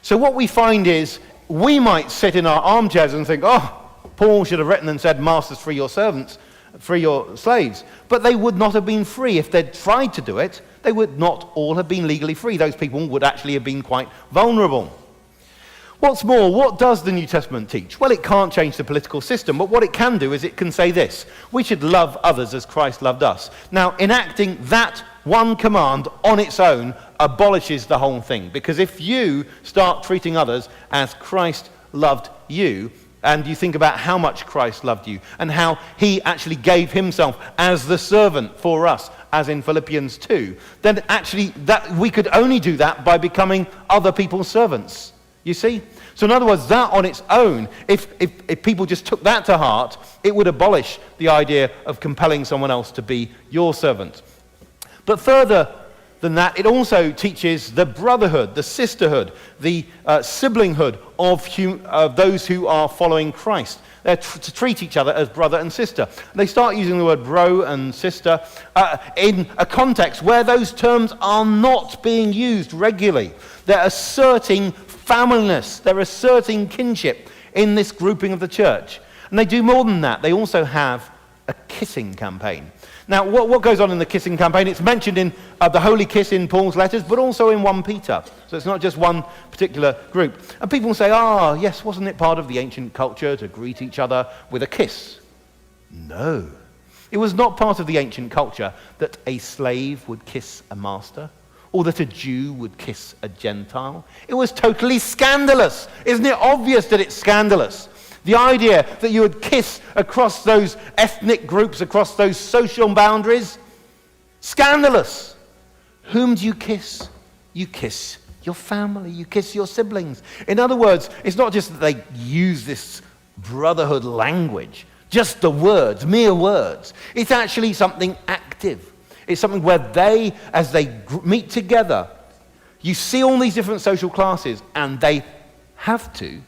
So what we find is, we might sit in our armchairs and think, oh, Paul should have written and said, masters, free your servants, free your slaves. But they would not have been free. If they'd tried to do it, they would not all have been legally free. Those people would actually have been quite vulnerable. What's more, what does the New Testament teach? Well, it can't change the political system, but what it can do is it can say this: we should love others as Christ loved us. Now, enacting that one command on its own abolishes the whole thing, because if you start treating others as Christ loved you, and you think about how much Christ loved you, and how he actually gave himself as the servant for us, as in Philippians 2, then actually that we could only do that by becoming other people's servants. You see? So in other words, that on its own, if people just took that to heart, it would abolish the idea of compelling someone else to be your servant. But further than that, it also teaches the brotherhood, the sisterhood, the siblinghood of those who are following Christ. They're to treat each other as brother and sister. They start using the word bro and sister in a context where those terms are not being used regularly. They're asserting familyness, they're asserting kinship in this grouping of the church. And they do more than that. They also have a kissing campaign. Now, what goes on in the kissing campaign? It's mentioned in the Holy Kiss in Paul's letters, but also in 1 Peter. So it's not just one particular group. And people say, yes, wasn't it part of the ancient culture to greet each other with a kiss? No. It was not part of the ancient culture that a slave would kiss a master, or that a Jew would kiss a Gentile. It was totally scandalous. Isn't it obvious that it's scandalous? The idea that you would kiss across those ethnic groups, across those social boundaries, scandalous. Whom do you kiss? You kiss your family, you kiss your siblings. In other words, it's not just that they use this brotherhood language, just the words, mere words. It's actually something active. It's something where they, as they meet together, you see all these different social classes, and they have to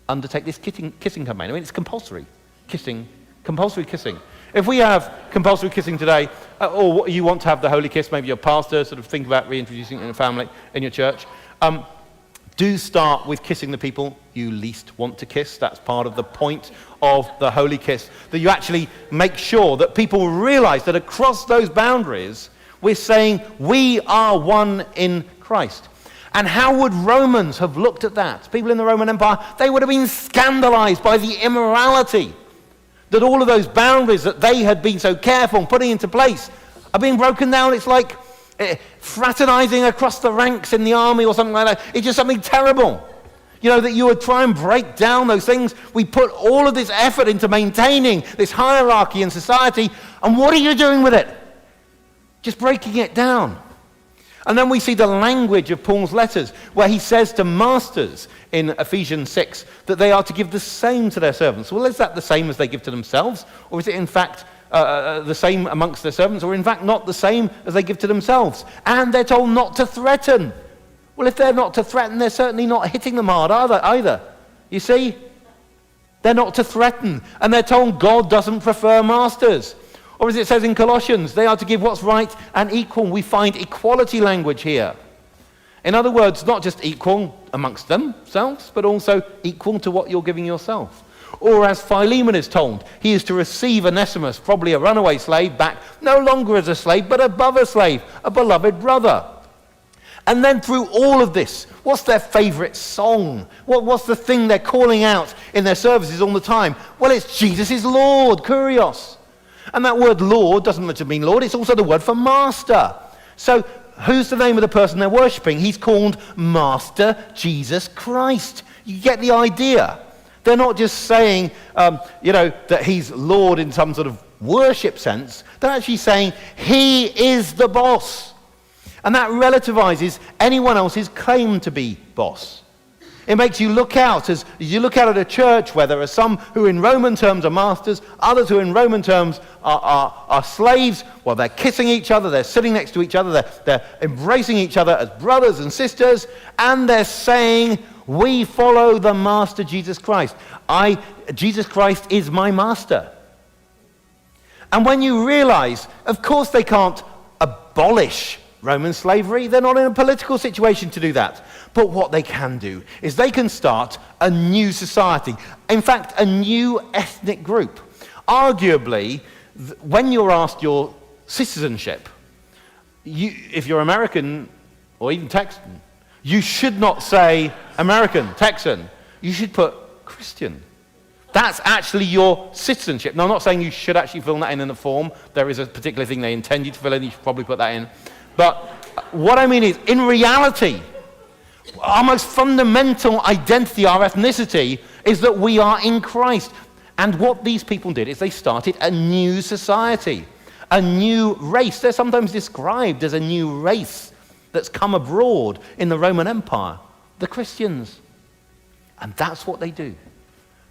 undertake this kissing campaign. I mean, it's compulsory kissing. If we have compulsory kissing today, or you want to have the holy kiss, maybe your pastor sort of think about reintroducing it in a family, in your church, do start with kissing the people you least want to kiss. That's part of the point of the holy kiss, that you actually make sure that people realize that across those boundaries, we're saying we are one in Christ. And how would Romans have looked at that? People in the Roman Empire, they would have been scandalized by the immorality that all of those boundaries that they had been so careful in putting into place are being broken down. It's like fraternizing across the ranks in the army or something like that. It's just something terrible. You know, that you would try and break down those things. We put all of this effort into maintaining this hierarchy in society, and what are you doing with it? Just breaking it down. And then we see the language of Paul's letters, where he says to masters in Ephesians 6 that they are to give the same to their servants. Well, is that the same as they give to themselves? Or is it in fact the same amongst their servants? Or in fact not the same as they give to themselves? And they're told not to threaten. Well, if they're not to threaten, they're certainly not hitting them hard either. You see? They're not to threaten. And they're told God doesn't prefer masters. Or as it says in Colossians, they are to give what's right and equal. We find equality language here. In other words, not just equal amongst themselves, but also equal to what you're giving yourself. Or as Philemon is told, he is to receive Onesimus, probably a runaway slave, back no longer as a slave, but above a slave, a beloved brother. And then through all of this, what's their favorite song? What's the thing they're calling out in their services all the time? Well, it's Jesus is Lord, Kurios. And that word Lord doesn't just mean Lord, it's also the word for master. So who's the name of the person they're worshipping? He's called Master Jesus Christ. You get the idea. They're not just saying, that he's Lord in some sort of worship sense. They're actually saying he is the boss. And that relativizes anyone else's claim to be boss. It makes you look out, as you look out at a church where there are some who in Roman terms are masters, others who in Roman terms are slaves. Well, they're kissing each other, they're sitting next to each other, they're embracing each other as brothers and sisters, and they're saying, we follow the Master Jesus Christ. Jesus Christ is my master. And when you realize, of course they can't abolish Roman slavery. They're not in a political situation to do that. But what they can do is they can start a new society. In fact, a new ethnic group. Arguably, when you're asked your citizenship, if you're American or even Texan, you should not say American, Texan. You should put Christian. That's actually your citizenship. Now, I'm not saying you should actually fill that in the form. There is a particular thing they intend you to fill in. You should probably put that in. But what I mean is, in reality, our most fundamental identity, our ethnicity, is that we are in Christ. And what these people did is they started a new society, a new race. They're sometimes described as a new race that's come abroad in the Roman Empire, the Christians. And that's what they do.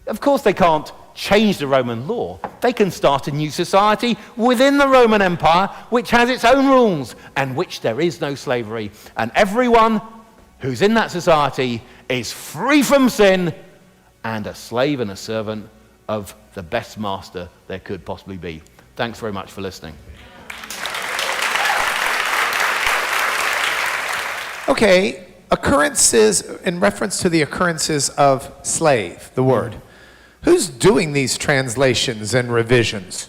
Of course, they can't change the Roman law. They can start a new society within the Roman Empire, which has its own rules, and which there is no slavery. And everyone who's in that society is free from sin and a slave and a servant of the best master there could possibly be. Thanks very much for listening. Okay, occurrences, in reference to the occurrences of slave, the word. Who's doing these translations and revisions?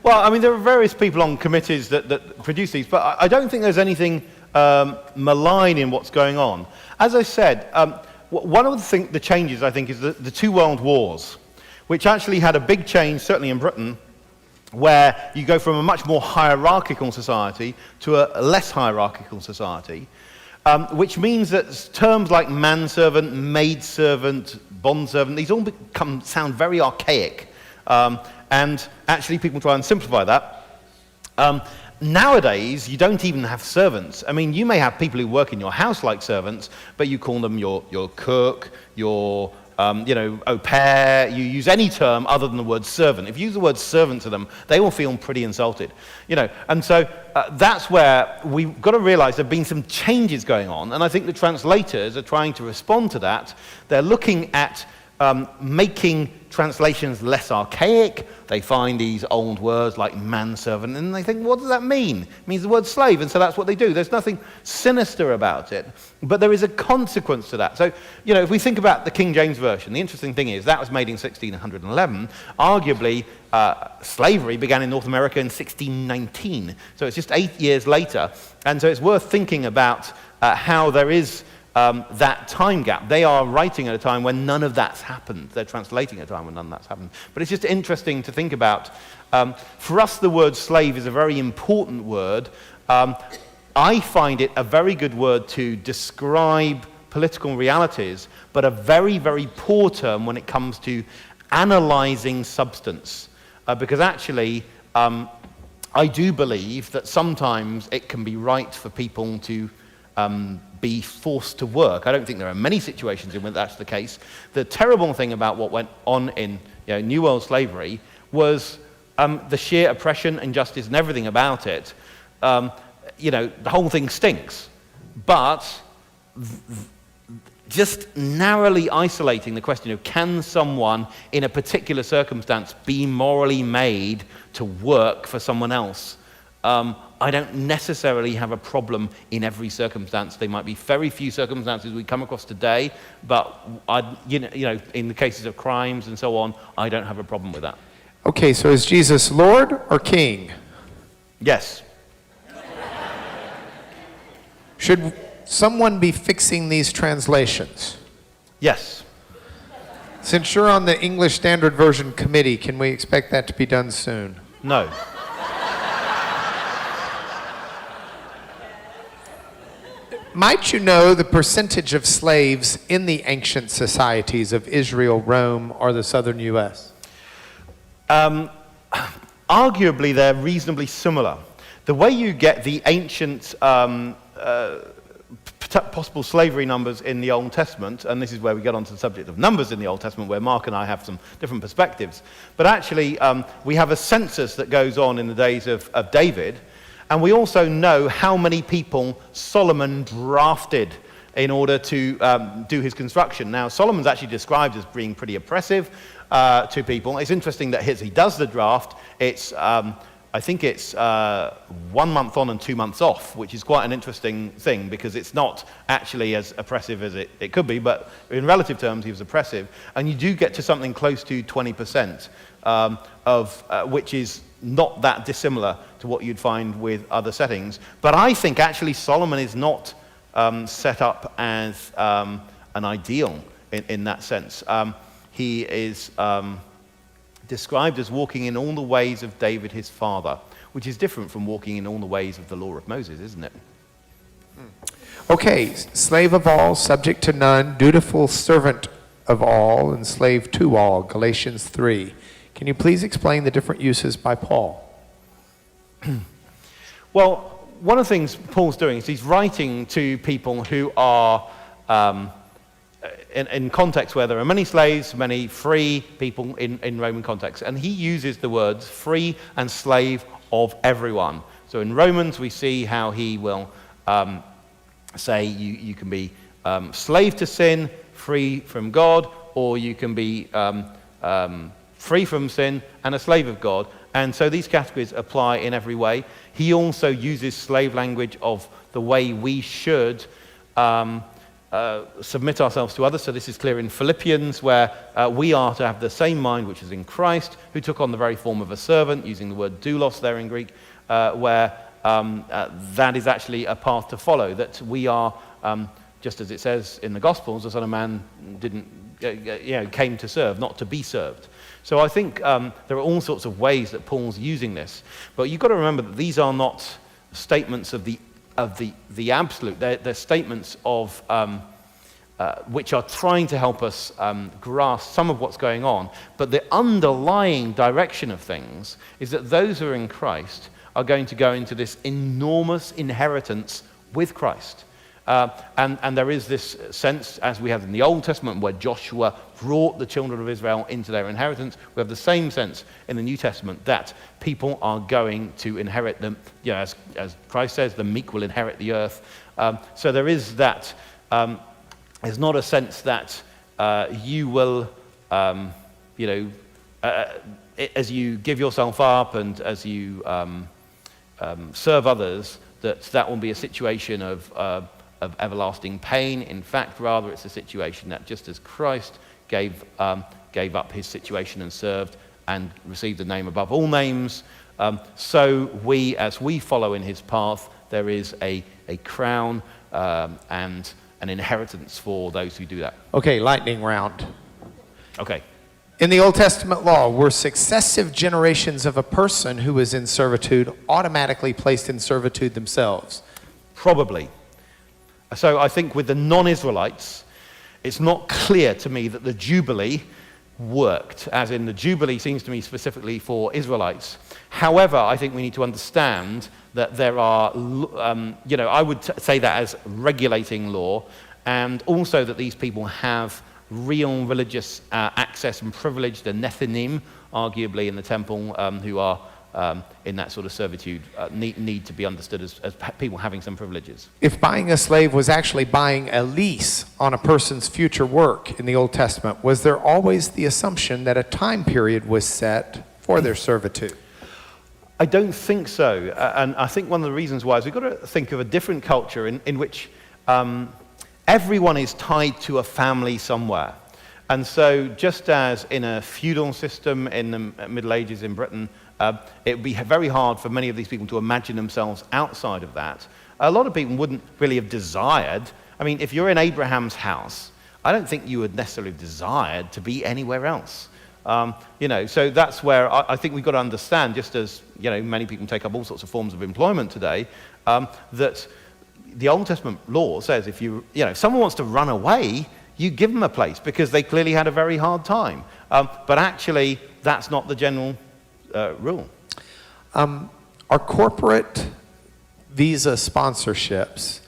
Well, I mean, there are various people on committees that produce these, but I don't think there's anything malign in what's going on. As I said, one of the changes, I think, is the two world wars, which actually had a big change, certainly in Britain, where you go from a much more hierarchical society to a less hierarchical society, which means that terms like manservant, maidservant, bondservant, these all sound very archaic. And actually people try and simplify that. Nowadays, you don't even have servants. I mean, you may have people who work in your house like servants, but you call them your cook, your au pair. You use any term other than the word servant. If you use the word servant to them, they will feel pretty insulted. And so that's where we've got to realize there have been some changes going on, and I think the translators are trying to respond to that. They're looking at making translations less archaic. They find these old words like manservant, and they think, what does that mean? It means the word slave, and so that's what they do. There's nothing sinister about it, but there is a consequence to that. So, if we think about the King James Version, the interesting thing is that was made in 1611. Arguably, slavery began in North America in 1619, so it's just 8 years later, and so it's worth thinking about how there is that time gap. They are writing at a time when none of that's happened. They're translating at a time when none of that's happened. But it's just interesting to think about. For us, the word slave is a very important word. I find it a very good word to describe political realities, but a very, very poor term when it comes to analyzing substance. Because actually, I do believe that sometimes it can be right for people to be forced to work. I don't think there are many situations in which that's the case. The terrible thing about what went on in New World slavery was the sheer oppression, injustice, and everything about it. The whole thing stinks. But just narrowly isolating the question of can someone in a particular circumstance be morally made to work for someone else, I don't necessarily have a problem in every circumstance. There might be very few circumstances we come across today, but in the cases of crimes and so on, I don't have a problem with that. Okay, so is Jesus Lord or King? Yes. Should someone be fixing these translations? Yes. Since you're on the English Standard Version Committee, can we expect that to be done soon? No. Might you know the percentage of slaves in the ancient societies of Israel, Rome, or the southern U.S.? Arguably, they're reasonably similar. The way you get the ancient possible slavery numbers in the Old Testament, and this is where we get onto the subject of numbers in the Old Testament, where Mark and I have some different perspectives. But actually, we have a census that goes on in the days of David, and we also know how many people Solomon drafted in order to do his construction. Now, Solomon's actually described as being pretty oppressive to people. It's interesting that as he does the draft, it's I think it's 1 month on and 2 months off, which is quite an interesting thing because it's not actually as oppressive as it could be, but in relative terms, he was oppressive. And you do get to something close to 20% which is not that dissimilar to what you'd find with other settings. But I think actually Solomon is not set up as an ideal in that sense. He is described as walking in all the ways of David his father, which is different from walking in all the ways of the law of Moses, isn't it? Okay, slave of all, subject to none, dutiful servant of all, and slave to all, Galatians 3. Can you please explain the different uses by Paul? Well, one of the things Paul's doing is he's writing to people who are in contexts where there are many slaves, many free people in Roman context. And he uses the words free and slave of everyone. So in Romans, we see how he will say you can be slave to sin, free from God, or you can be free from sin and a slave of God. And so these categories apply in every way. He also uses slave language of the way we should submit ourselves to others. So this is clear in Philippians, where we are to have the same mind which is in Christ, who took on the very form of a servant, using the word doulos there in Greek, where that is actually a path to follow, that we are, just as it says in the Gospels, the Son of Man came to serve, not to be served. So I think there are all sorts of ways that Paul's using this. But you've got to remember that these are not statements of the absolute. They're statements of which are trying to help us grasp some of what's going on. But the underlying direction of things is that those who are in Christ are going to go into this enormous inheritance with Christ. And there is this sense, as we have in the Old Testament, where Joshua brought the children of Israel into their inheritance. We have the same sense in the New Testament that people are going to inherit them. You know, as Christ says, the meek will inherit the earth. So there is that. There's not a sense that you will, as you give yourself up and as you serve others, that will be a situation of everlasting pain. In fact, rather, it's a situation that just as Christ gave up his situation and served and received the name above all names, so we, as we follow in his path, there is a crown and an inheritance for those who do that. Okay, lightning round. Okay. In the Old Testament law, were successive generations of a person who was in servitude automatically placed in servitude themselves? Probably. So I think with the non-Israelites, it's not clear to me that the Jubilee worked, as in the Jubilee seems to me specifically for Israelites. However, I think we need to understand that there are, I would say that as regulating law, and also that these people have real religious access and privilege, the Nethinim, arguably in the temple, who are in that sort of servitude, need to be understood as people having some privileges. If buying a slave was actually buying a lease on a person's future work in the Old Testament, was there always the assumption that a time period was set for their servitude? I don't think so. And I think one of the reasons why is we've got to think of a different culture in which everyone is tied to a family somewhere. And so just as in a feudal system in the Middle Ages in Britain, it would be very hard for many of these people to imagine themselves outside of that. A lot of people wouldn't really have desired. I mean, if you're in Abraham's house, I don't think you would necessarily have desired to be anywhere else. So that's where I think we've got to understand, just as many people take up all sorts of forms of employment today, that the Old Testament law says if if someone wants to run away, you give them a place because they clearly had a very hard time. But actually, that's not the general rule. Are corporate visa sponsorships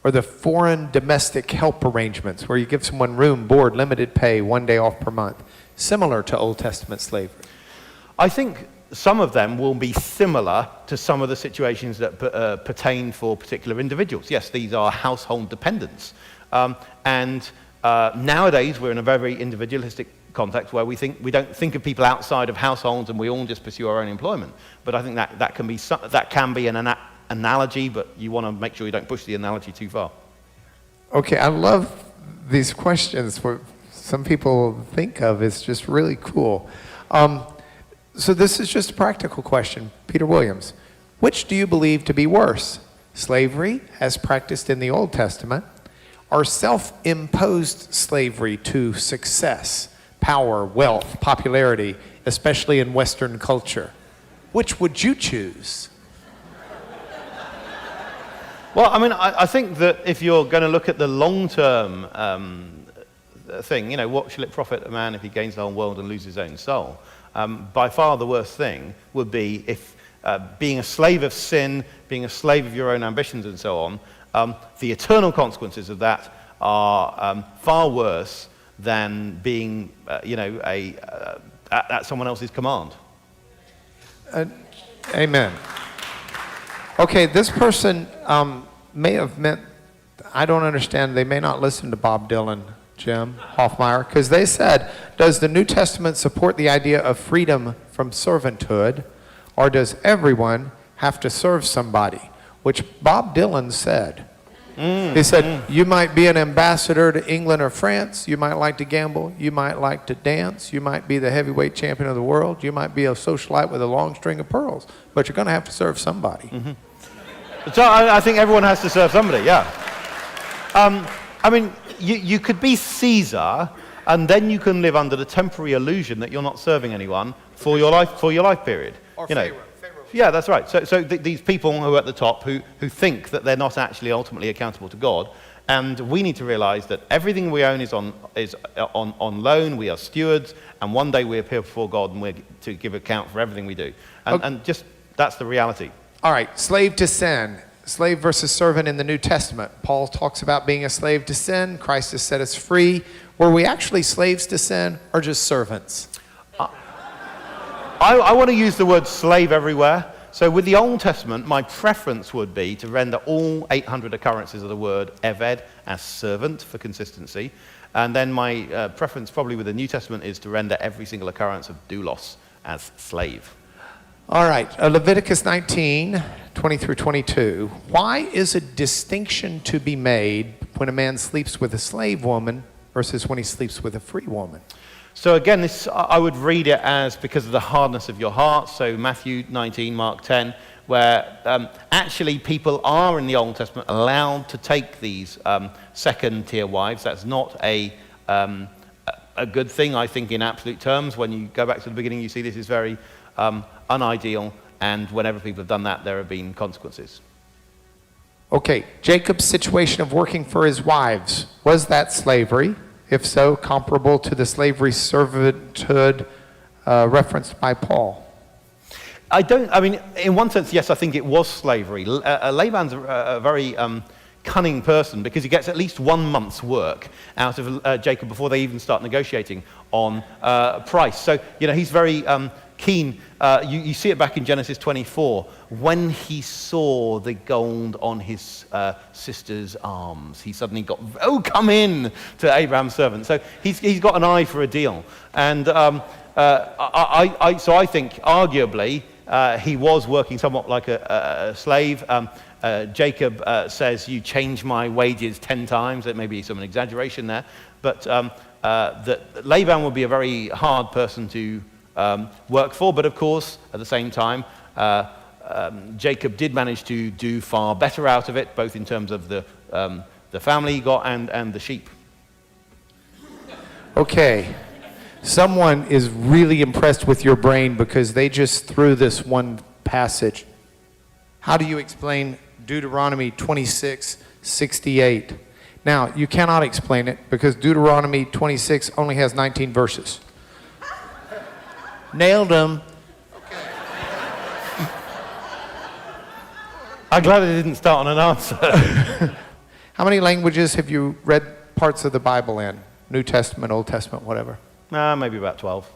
or the foreign domestic help arrangements where you give someone room, board, limited pay, 1 day off per month, similar to Old Testament slavery? I think some of them will be similar to some of the situations that pertain for particular individuals. Yes, these are household dependents. Nowadays, we're in a very individualistic context where we don't think of people outside of households and we all just pursue our own employment. But I think that can be an analogy, but you want to make sure you don't push the analogy too far. Okay, I love these questions. What some people think of is just really cool. So this is just a practical question. Peter Williams, which do you believe to be worse? Slavery, as practiced in the Old Testament, or self-imposed slavery to success, power, wealth, popularity, especially in Western culture? Which would you choose? Well, I mean, I think that if you're going to look at the long-term thing, what shall it profit a man if he gains the whole world and loses his own soul? By far the worst thing would be if being a slave of sin, being a slave of your own ambitions and so on, the eternal consequences of that are far worse than being, at someone else's command. Amen. Okay, this person may have meant, I don't understand, they may not listen to Bob Dylan, Jim Hoffmeyer, because they said, does the New Testament support the idea of freedom from servanthood, or does everyone have to serve somebody? Which Bob Dylan said. He said, you might be an ambassador to England or France, you might like to gamble, you might like to dance, you might be the heavyweight champion of the world, you might be a socialite with a long string of pearls, but you're going to have to serve somebody. So I think everyone has to serve somebody, yeah. I mean, you could be Caesar, and then you can live under the temporary illusion that you're not serving anyone for your life period. Or Pharaoh. Yeah, that's right. So these people who are at the top who think that they're not actually ultimately accountable to God, and we need to realize that everything we own is on loan. We are stewards, and one day we appear before God and we're to give account for everything we do. And just that's the reality. All right, slave to sin. Slave versus servant in the New Testament. Paul talks about being a slave to sin. Christ has set us free. Were we actually slaves to sin or just servants? I want to use the word slave everywhere. So with the Old Testament, my preference would be to render all 800 occurrences of the word eved as servant for consistency. And then my preference probably with the New Testament is to render every single occurrence of doulos as slave. All right, Leviticus 19, 20 through 22. Why is a distinction to be made when a man sleeps with a slave woman versus when he sleeps with a free woman? So again, this I would read it as because of the hardness of your heart. So Matthew 19, Mark 10, where actually people are in the Old Testament allowed to take these second-tier wives. That's not a good thing, I think, in absolute terms. When you go back to the beginning, you see this is very unideal, and whenever people have done that, there have been consequences. Okay, Jacob's situation of working for his wives, was that slavery? If so, comparable to the slavery servanthood referenced by Paul? I mean, in one sense, yes, I think it was slavery. Laban's a very cunning person because he gets at least 1 month's work out of Jacob before they even start negotiating on price. So, he's very keen. You see it back in Genesis 24. When he saw the gold on his sister's arms, he suddenly got, come in to Abraham's servant. So he's got an eye for a deal. And so I think, arguably, he was working somewhat like a slave. Jacob says, you change my wages 10 times. There may be some exaggeration there. But that Laban would be a very hard person to work for, but of course, at the same time, Jacob did manage to do far better out of it, both in terms of the family he got and the sheep. Okay, someone is really impressed with your brain because they just threw this one passage. How do you explain Deuteronomy 26, 68. Now, you cannot explain it because Deuteronomy 26 only has 19 verses. Nailed them. I'm glad I didn't start on an answer. How many languages have you read parts of the Bible in? New Testament, Old Testament, whatever. Maybe about 12.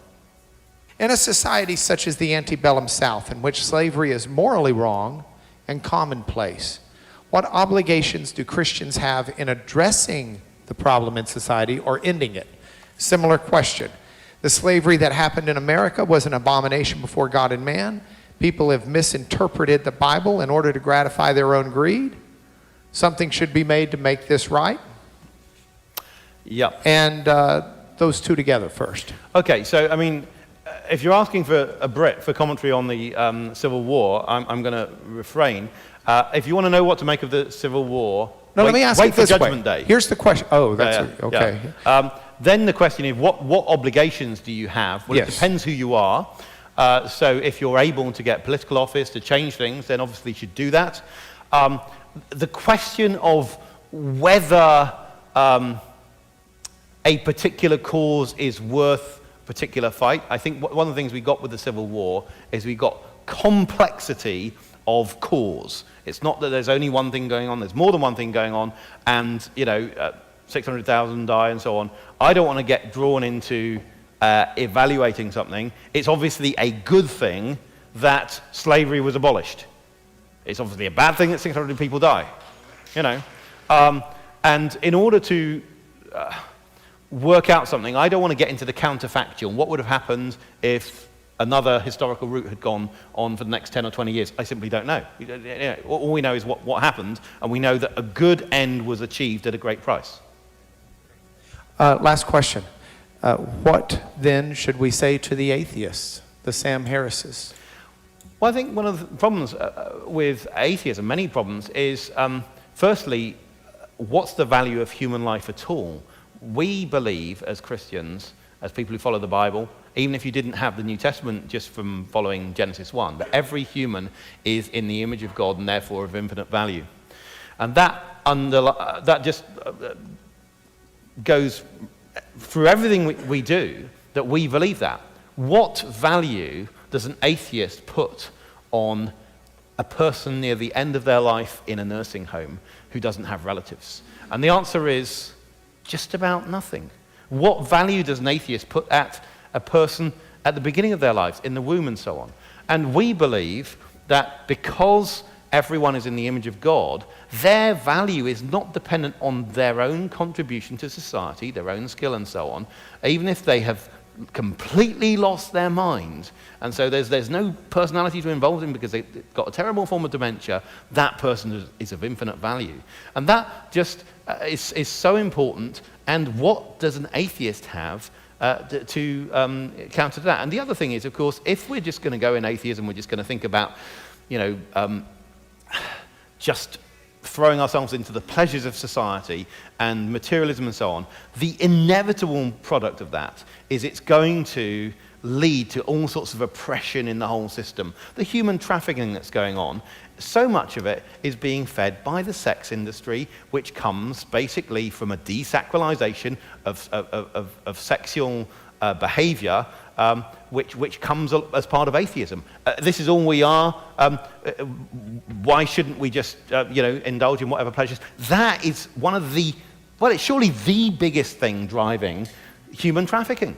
In a society such as the antebellum South, in which slavery is morally wrong and commonplace, what obligations do Christians have in addressing the problem in society or ending it? Similar question. The slavery that happened in America was an abomination before God and man. People have misinterpreted the Bible in order to gratify their own greed. Something should be made to make this right. Yep. And those two together first. Okay, so, I mean, if you're asking for a Brit for commentary on the Civil War, I'm going to refrain. If you want to know what to make of the Civil War, Let me ask wait it for this Judgment way. Day. Here's the question. Oh, that's Yeah, okay. yeah. Then the question is, what obligations do you have? Well, Yes. it depends who you are. So if you're able to get political office to change things, then obviously you should do that. The question of whether a particular cause is worth a particular fight, I think one of the things we got with the Civil War is we got complexity of cause. It's not that there's only one thing going on, there's more than one thing going on, and 600,000 die and so on. I don't want to get drawn into evaluating something. It's obviously a good thing that slavery was abolished. It's obviously a bad thing that 600 people die, and in order to work out something, I don't want to get into the counterfactual. What would have happened if another historical route had gone on for the next 10 or 20 years? I simply don't know. All we know is what happened, and we know that a good end was achieved at a great price. Last question. What then should we say to the atheists, the Sam Harrises? Well, I think one of the problems with atheism, many problems, is firstly, what's the value of human life at all? We believe as Christians, as people who follow the Bible, even if you didn't have the New Testament just from following Genesis 1, that every human is in the image of God and therefore of infinite value. And that just goes through everything we do, that we believe that. What value does an atheist put on a person near the end of their life in a nursing home who doesn't have relatives? And the answer is just about nothing. What value does an atheist put at a person at the beginning of their lives, in the womb and so on? And we believe that because everyone is in the image of God, their value is not dependent on their own contribution to society, their own skill and so on, even if they have completely lost their mind. And so there's no personality to involve in because they've got a terrible form of dementia. That person is of infinite value. And that just is so important. And what does an atheist have to counter that? And the other thing is, of course, if we're just going to go in atheism, we're just going to think about, just throwing ourselves into the pleasures of society and materialism and so on, the inevitable product of that is it's going to lead to all sorts of oppression in the whole system. The human trafficking that's going on, so much of it is being fed by the sex industry, which comes basically from a desacralization of sexual behavior, which comes as part of atheism. This is all we are. Why shouldn't we just indulge in whatever pleasures? That is one of the, well, it's surely the biggest thing driving human trafficking.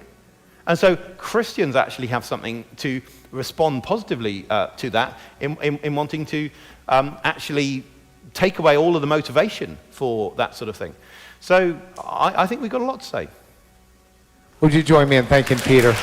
And so Christians actually have something to respond positively to that in wanting to actually take away all of the motivation for that sort of thing. So I think we've got a lot to say. Would you join me in thanking Peter?